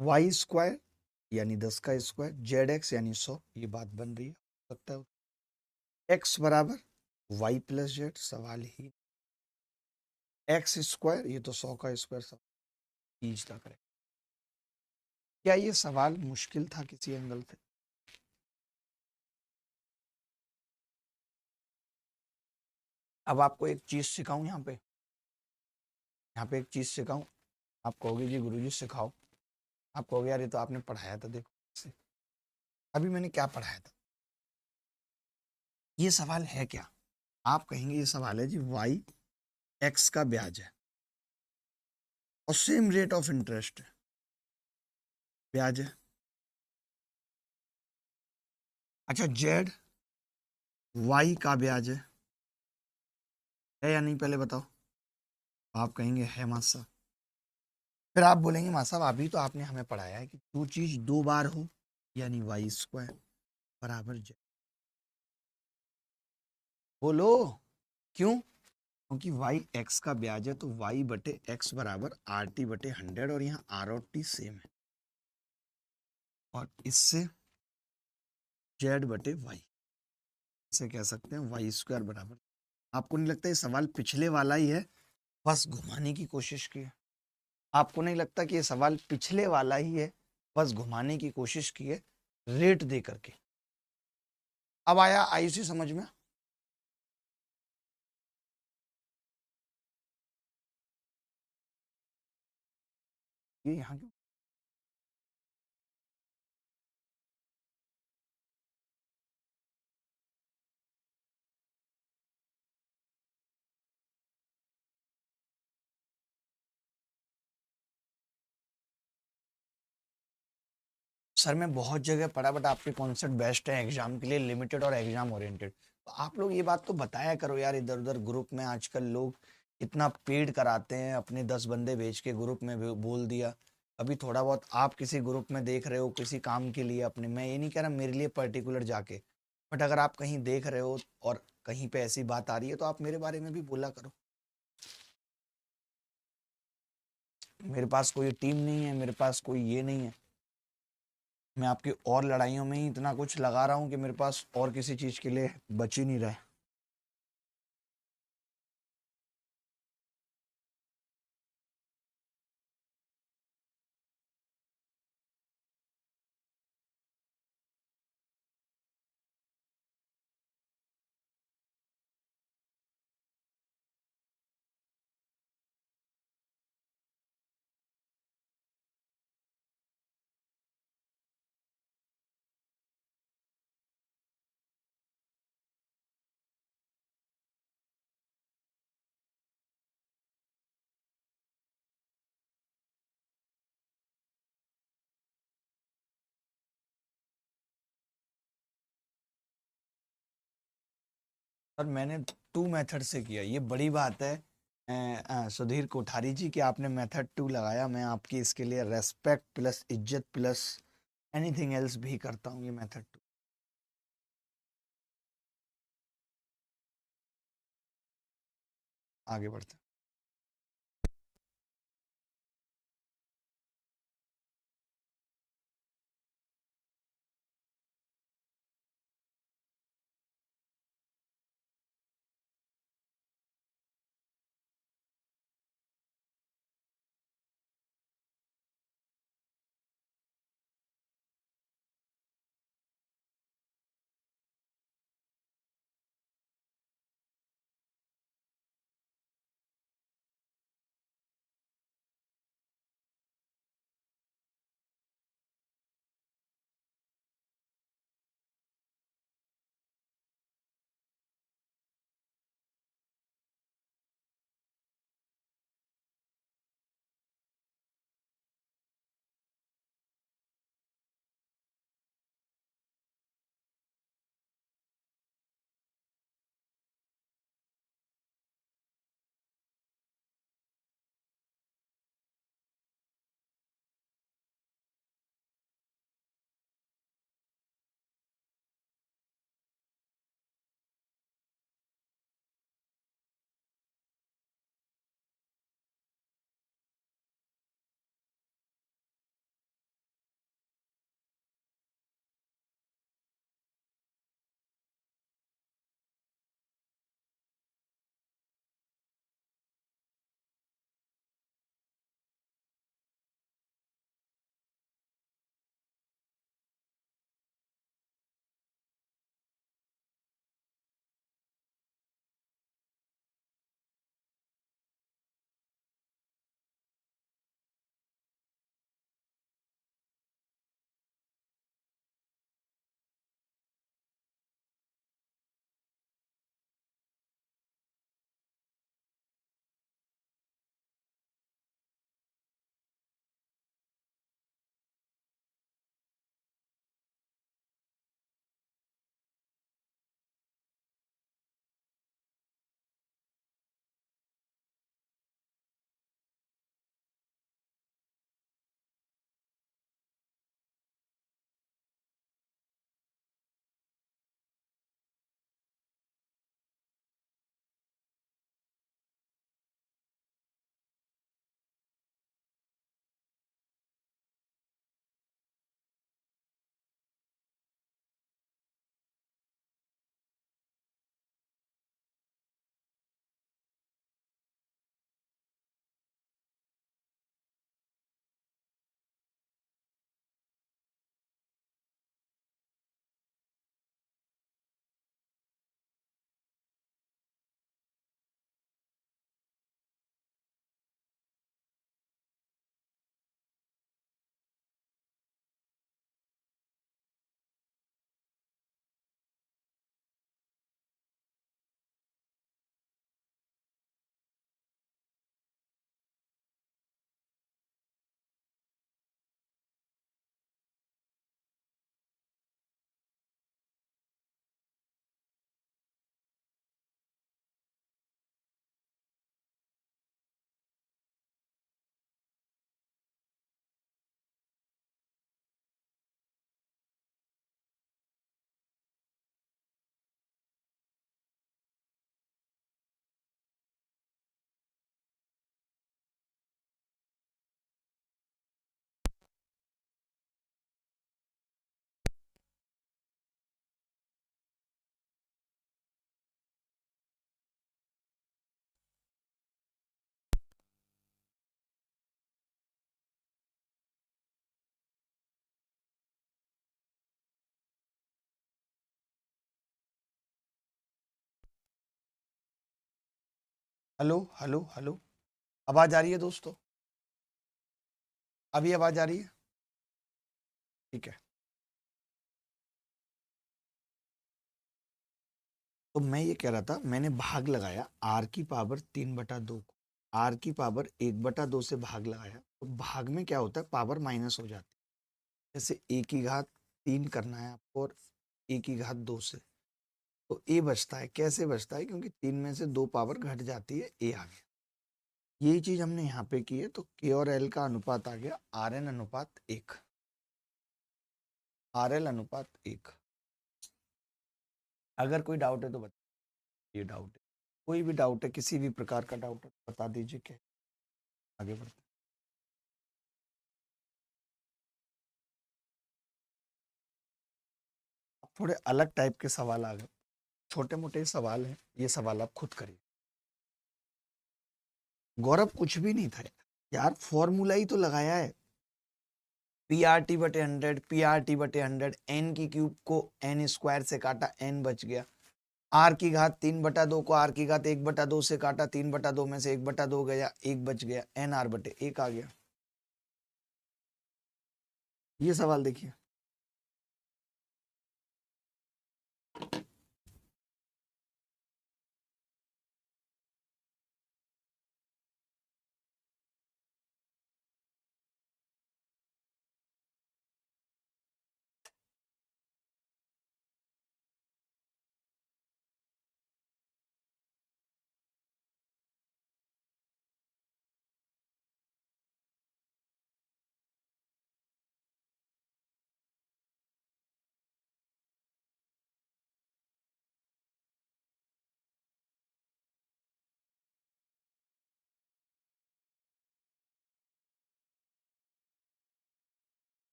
वाई स्क्वायर यानी 10 का स्क्वायर, जेड एक्स यानी 100, ये बात बन रही है। हो सकता है एक्स बराबर वाई प्लस जेड, सवाल ही। एक्स स्क्वायर ये तो 100 का स्क्वायर, सब खींचता करे। क्या ये सवाल मुश्किल था किसी एंगल से? अब आपको एक चीज सिखाऊं यहाँ पे एक चीज सिखाऊं। आप कहोगे जी गुरुजी सिखाओ। आप कहोगे यार ये तो आपने पढ़ाया था, देखो से। अभी मैंने क्या पढ़ाया था? ये सवाल है क्या? आप कहेंगे ये सवाल है जी वाई एक्स का ब्याज है और सेम रेट ऑफ इंटरेस्ट है, ब्याज है। अच्छा, जेड वाई का ब्याज है या नहीं, पहले बताओ। आप कहेंगे है मां साहब। फिर आप बोलेंगे मां साहब अभी तो आपने हमें पढ़ाया है कि जो चीज 2 बार हो, यानी वाई स्क्वायर बराबर जेड। बोलो क्यों? क्योंकि वाई एक्स का ब्याज है तो वाई बटे एक्स बराबर आर टी बटे 100, और यहाँ आर और टी सेम है। और इससे जेड बटे वाई, इसे कह सकते हैं वाई स्क्वायर बराबर। आपको नहीं लगता ये सवाल पिछले वाला ही है, बस घुमाने की कोशिश की है? आपको नहीं लगता कि ये सवाल पिछले वाला ही है, बस घुमाने की कोशिश की है रेट दे करके? अब आया आईसी समझ में? ये यहाँ क्यों? सर मैं बहुत जगह पढ़ा, बट आपके कॉन्सेप्ट बेस्ट है एग्जाम के लिए, लिमिटेड और एग्जाम ओरिएंटेड। तो आप लोग ये बात तो बताया करो यार, इधर उधर ग्रुप में आजकल लोग इतना पेड कराते हैं, अपने 10 बंदे भेज के ग्रुप में बोल दिया। अभी थोड़ा बहुत आप किसी ग्रुप में देख रहे हो किसी काम के लिए अपने, मैं ये नहीं कह रहा मेरे लिए पर्टिकुलर जाके, बट अगर आप कहीं देख रहे हो और कहीं पे ऐसी बात आ रही है तो आप मेरे बारे में भी बोला करो। मेरे पास कोई टीम नहीं है, मेरे पास कोई ये नहीं है, मैं आपकी और लड़ाइयों में ही इतना कुछ लगा रहा हूँ कि मेरे पास और किसी चीज़ के लिए बच ही नहीं रहा है। और मैंने 2 मेथड से किया, ये बड़ी बात है सुधीर कोठारी जी कि आपने मेथड 2 लगाया। मैं आपकी इसके लिए रेस्पेक्ट प्लस इज्जत प्लस एनीथिंग एल्स भी करता हूँ, ये मेथड 2। आगे बढ़ते हैं। हेलो हेलो हेलो, आवाज आ रही है दोस्तों? अभी आवाज आ रही है? ठीक है। तो मैं ये कह रहा था, मैंने भाग लगाया आर की पावर 3/2 को, आर की पावर 1/2 से भाग लगाया, तो भाग में क्या होता है, पावर माइनस हो जाती है। जैसे ए की घात 3 करना है आपको और ए की घात 2 से, तो ए बचता है। कैसे बचता है? क्योंकि 3 में से 2 पावर घट जाती है, ए आ गया। यही चीज हमने यहाँ पे की है, तो के और एल का अनुपात आ गया आर एन अनुपात 1, आर एल अनुपात 1। अगर कोई डाउट है तो बता। ये डाउट है, कोई भी डाउट है, किसी भी प्रकार का डाउट है तो बता दीजिए, क्या आगे बढ़ते हैं। अब थोड़े अलग टाइप के सवाल आ गए, छोटे मोटे सवाल हैं, ये सवाल आप खुद करिए। गौरव कुछ भी नहीं था यार, फॉर्मूला ही तो लगाया है। पी आर टी बटे 100, पी आर टी बटे 100, एन की क्यूब को एन स्क्वायर से काटा, एन बच गया। आर की घात 3/2 को आर की घात 1/2 से काटा, 3/2 में से 1/2 गया, एक बच गया, एन आर बटे 1 आ गया। ये सवाल देखिए,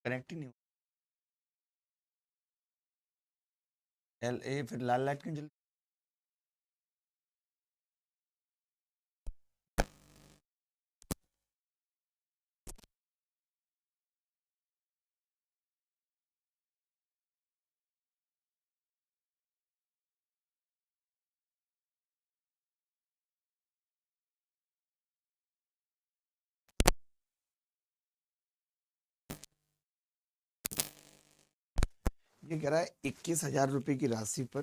कनेक्ट ही नहीं हुआ। एल ए फिर लाल लाइट क्यों जल? ये कह रहा है 21,000 रुपए की राशि पर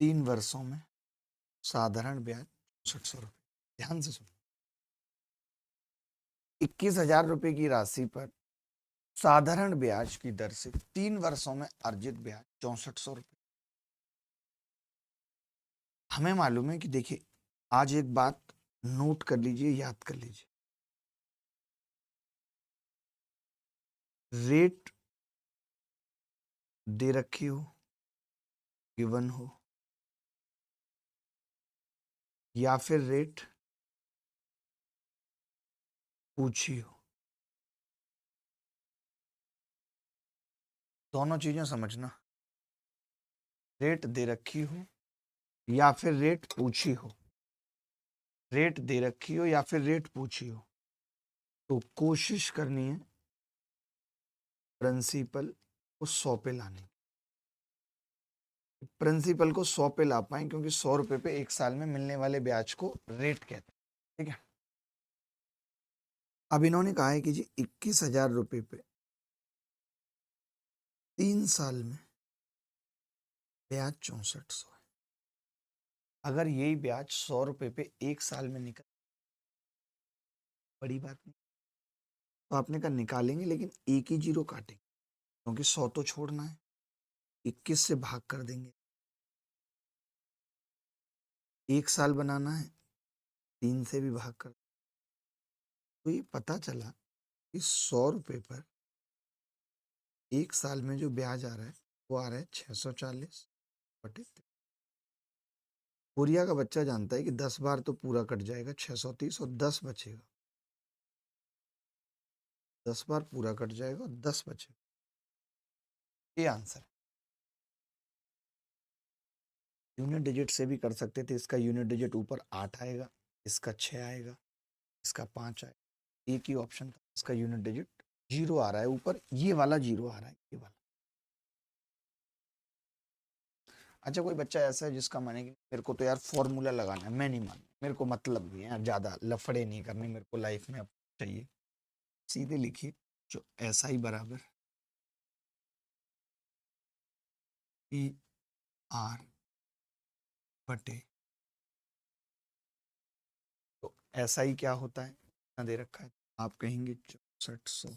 3 वर्षों में साधारण ब्याज 6400 रुपये। ध्यान से सुनो, 21,000 रुपए की राशि पर साधारण ब्याज की दर से 3 वर्षों में अर्जित ब्याज 6400 रुपये। हमें मालूम है कि देखिए, आज एक बात नोट कर लीजिए, याद कर लीजिए, रेट दे रखी हो, गिवन हो, या फिर रेट पूछी हो, दोनों चीजें समझना। रेट दे रखी हो या फिर रेट पूछी हो, रेट दे रखी हो या फिर रेट पूछी हो, तो कोशिश करनी है प्रिंसिपल को 100 पे लाने की। प्रिंसिपल को 100 पे ला पाए, क्योंकि 100 रुपए पे एक साल में मिलने वाले ब्याज को रेट कहते हैं। ठीक है, अब इन्होंने कहा है कि जी 21,000 रुपए पे 3 साल में ब्याज 6400 है। अगर यही ब्याज 100 रुपए पे एक साल में निकल, बड़ी बात नहीं, तो आपने कहा निकालेंगे, लेकिन एक ही जीरो काटेंगे, क्योंकि 100 तो छोड़ना है, 21 से भाग कर देंगे। एक साल बनाना है, 3 से भी भाग कर। तो ये पता चला कि 100 रुपए पर एक साल में जो ब्याज आ रहा है, वो आ रहा है 640 बटे 3। कोरिया का बच्चा जानता है कि 10 बार तो पूरा कट जाएगा 630, और 10 बचेगा। 10 बार पूरा कट जाएगा और 10 बचेगा। ये आंसर है। यूनिट डिजिट से भी कर सकते थे। इसका यूनिट डिजिट ऊपर 8 आएगा, इसका 6 आएगा, इसका 5 आएगा। एक ही ऑप्शन था, इसका यूनिट डिजिट 0 आ रहा है ऊपर, ये वाला 0 आ रहा है, ये वाला। अच्छा, कोई बच्चा ऐसा है जिसका माने कि मेरे को तो यार फॉर्मूला लगाना है, मैं नहीं मान, मेरे को मतलब भी है यार, ज़्यादा लफड़े नहीं करने मेरे को लाइफ में अब चाहिए। सीधे लिखिए जो ऐसा ही बराबर पी आर बटे, तो ऐसा ही क्या होता है, कितना दे रखा है, आप कहेंगे 6400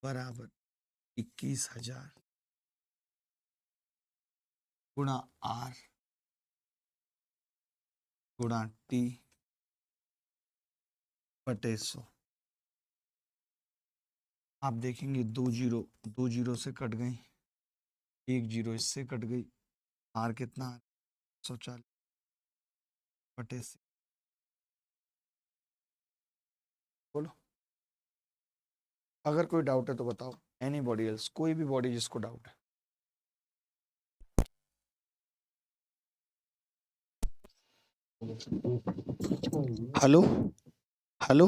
बराबर 21,000 गुणा आर गुणा टी बटे 100। आप देखेंगे 2 जीरो से कट गई, 1 जीरो इससे कट गई, आर कितना 140 बटे से। बोलो, अगर कोई डाउट है तो बताओ। एनी बॉडी एल्स, कोई भी बॉडी जिसको डाउट है। हेलो हेलो,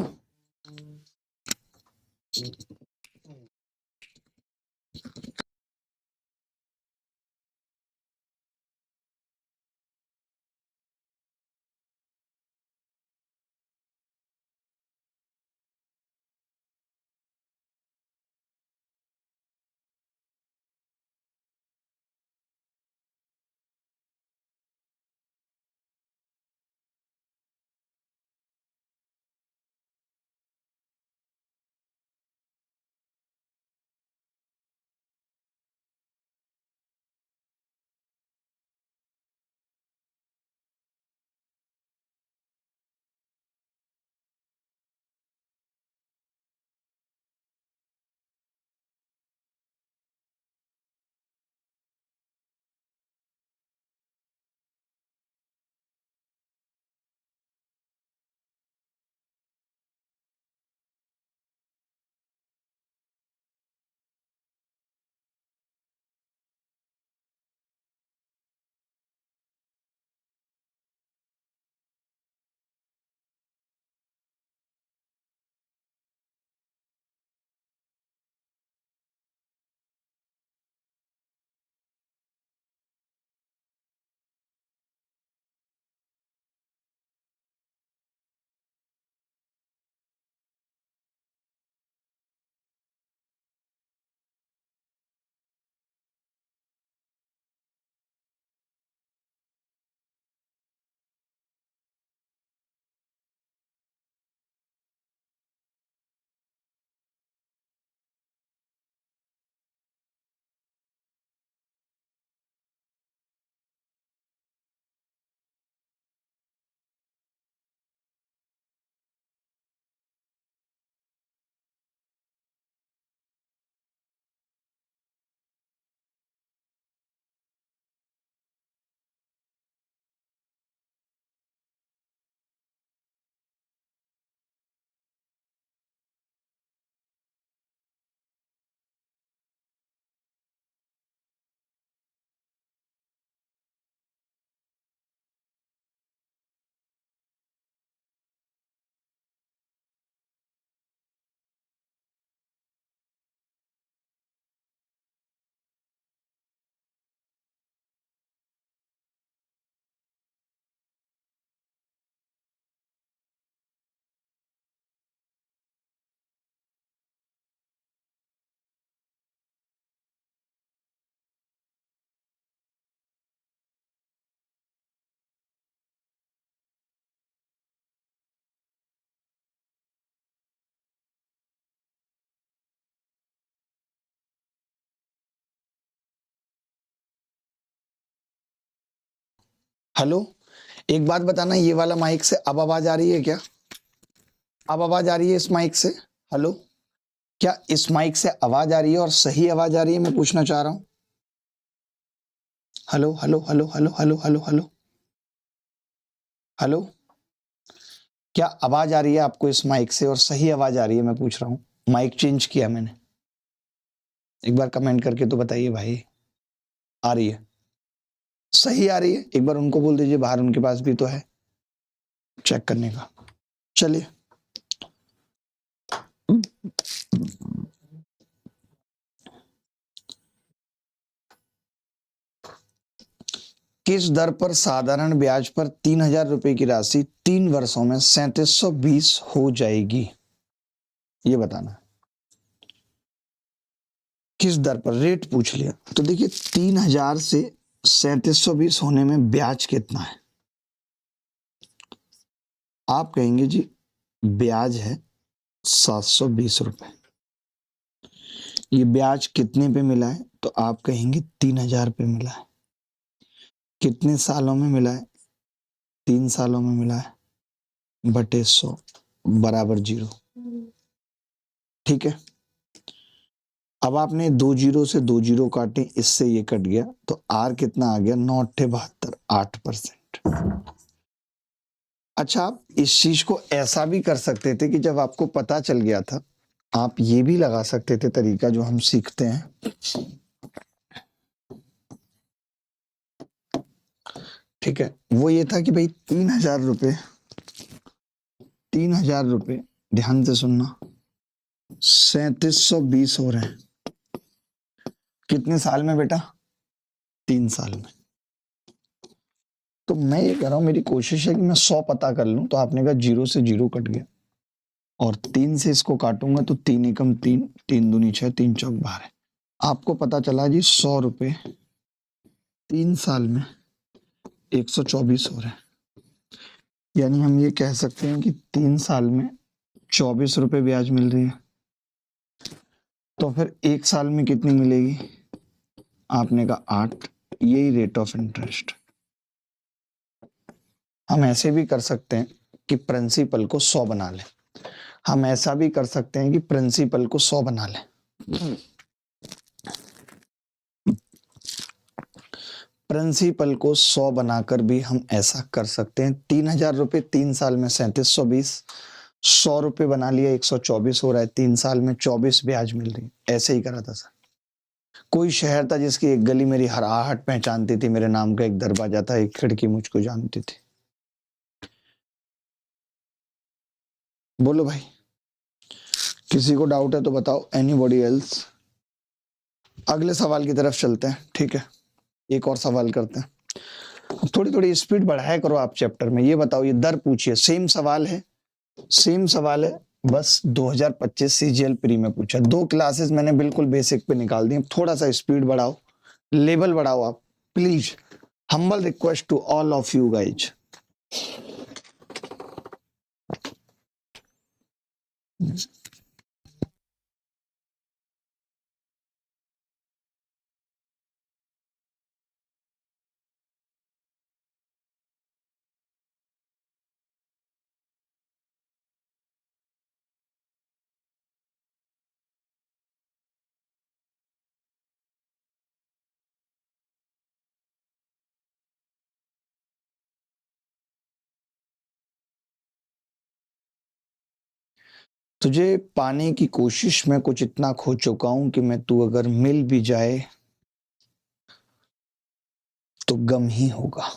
हेलो, एक बात बताना, ये वाला माइक से अब आवाज आ रही है क्या? अब आवाज आ रही है इस माइक से? हेलो, क्या इस माइक से आवाज आ रही है और सही आवाज आ रही है, मैं पूछना चाह रहा हूं। Hello hello hello hello hello hello hello hello, क्या आवाज आ रही है आपको इस माइक से और सही आवाज आ रही है, मैं पूछ रहा हूँ। माइक चेंज किया मैंने, एक बार कमेंट करके तो बताइए भाई, आ रही है? सही आ रही है? एक बार उनको बोल दीजिए बाहर, उनके पास भी तो है चेक करने का। चलिए, किस दर पर साधारण ब्याज पर 3,000 रुपए की राशि 3 वर्षों में 3720 हो जाएगी? ये बताना। किस दर पर, रेट पूछ लिया तो देखिए 3,000 से 3720 होने में ब्याज कितना है? आप कहेंगे जी ब्याज है 720 रुपए। ये ब्याज कितने पे मिला है? तो आप कहेंगे 3,000 पे मिला है। कितने सालों में मिला है? 3 सालों में मिला है, बटे 100 बराबर 0। ठीक है, अब आपने 2 जीरो से 2 जीरो काटे, इससे ये कट गया, तो आर कितना आ गया? 9/72, 8%। अच्छा, आप इस चीज को ऐसा भी कर सकते थे कि जब आपको पता चल गया था, आप ये भी लगा सकते थे तरीका जो हम सीखते हैं। ठीक है, वो ये था कि भाई 3,000 रुपए, 3,000 रुपए, ध्यान से सुनना, 3720 हो रहे हैं। कितने साल में बेटा? 3 साल में। तो मैं ये कह रहा हूं, मेरी कोशिश है कि मैं 100 पता कर लूं, तो आपने कहा 0 से 0 कट गया, और 3 से इसको काटूंगा तो 3 एकम 3, 3 दूनी 6, 3 चौक 12। आपको पता चला जी 100 रुपए 3 साल में 124 हो रहे हैं। यानी हम ये कह सकते हैं कि 3 साल में 24 रुपए ब्याज मिल रही है। तो फिर 1 साल में कितनी मिलेगी? आपने कहा 8। यही रेट ऑफ इंटरेस्ट। हम ऐसे भी कर सकते हैं कि प्रिंसिपल को 100 बना लें। हम ऐसा भी कर सकते हैं कि प्रिंसिपल को 100 बना लें। प्रिंसिपल को 100 बनाकर भी हम ऐसा कर सकते हैं। 3,000 रुपए 3 साल में 3720, 100 रुपए बना लिया 124 हो रहा है, 3 साल में 24 ब्याज मिल रही है। ऐसे ही करा था सर। कोई शहर था जिसकी एक गली मेरी हर आहट पहचानती थी, मेरे नाम का एक दरवाजा था, एक खिड़की मुझको जानती थी। बोलो भाई, किसी को डाउट है तो बताओ। Anybody else? अगले सवाल की तरफ चलते हैं। ठीक है, एक और सवाल करते हैं। थोड़ी थोड़ी स्पीड बढ़ाया करो आप चैप्टर में। ये बताओ, ये दर पूछिए, सेम सवाल है, सेम सवाल है, बस 2025 सीजीएल प्री में पूछा। 2 क्लासेस मैंने बिल्कुल बेसिक पे निकाल दी। थोड़ा सा स्पीड बढ़ाओ, लेवल बढ़ाओ आप please. Humble request to all of you guys. तुझे पाने की कोशिश में कुछ इतना खो चुका हूं कि मैं तू अगर मिल भी जाए तो गम ही होगा।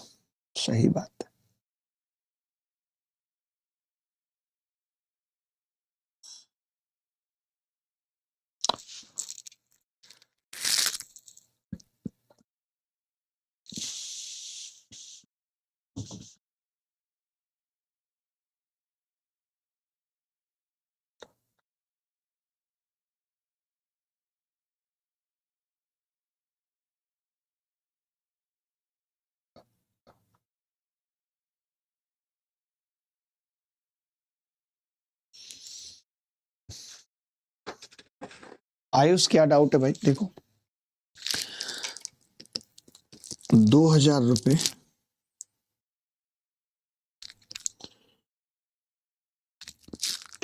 सही बात है। आयुष, क्या डाउट है भाई? देखो, 2,000 रुपए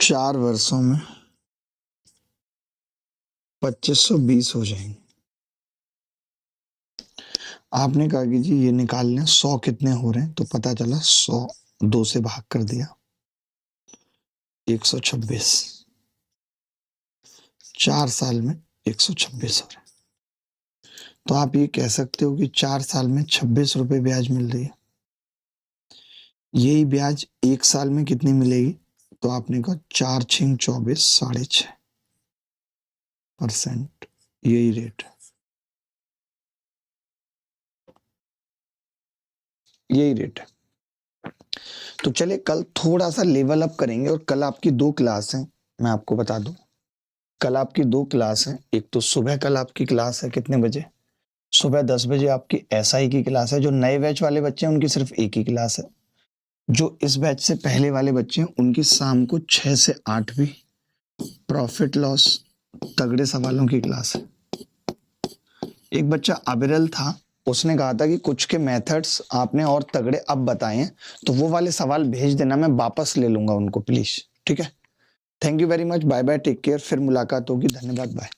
4 वर्षों में 2520 हो जाएंगे। आपने कहा कि जी ये निकाल लें 100 कितने हो रहे हैं, तो पता चला 100 2 से भाग कर दिया, 126। 4 साल में 126 हो रहे हैं। तो आप ये कह सकते हो कि 4 साल में 26 रुपए ब्याज मिल रही है। यही ब्याज 1 साल में कितनी मिलेगी? तो आपने कहा 4 6 24 6.5%, यही रेट है, यही रेट है। तो चलिए कल थोड़ा सा लेवल अप करेंगे, और कल आपकी 2 क्लास हैं, मैं आपको बता दूं। कल आपकी 2 क्लास हैं। एक तो सुबह कल आपकी क्लास है, कितने बजे? सुबह 10 बजे आपकी एसआई की क्लास है। जो नए बैच वाले बच्चे हैं उनकी सिर्फ एक ही क्लास है। जो इस बैच से पहले वाले बच्चे हैं उनकी शाम को 6 से 8 भी प्रॉफिट लॉस तगड़े सवालों की क्लास है। एक बच्चा अबिरल था, उसने कहा था कि कुछ के मेथड्स आपने और तगड़े अब बताए हैं, तो वो वाले सवाल भेज देना, मैं वापस ले लूंगा उनको प्लीज। ठीक है, thank you very much, bye bye, take care, फिर मुलाकात होगी, धन्यवाद, बाय।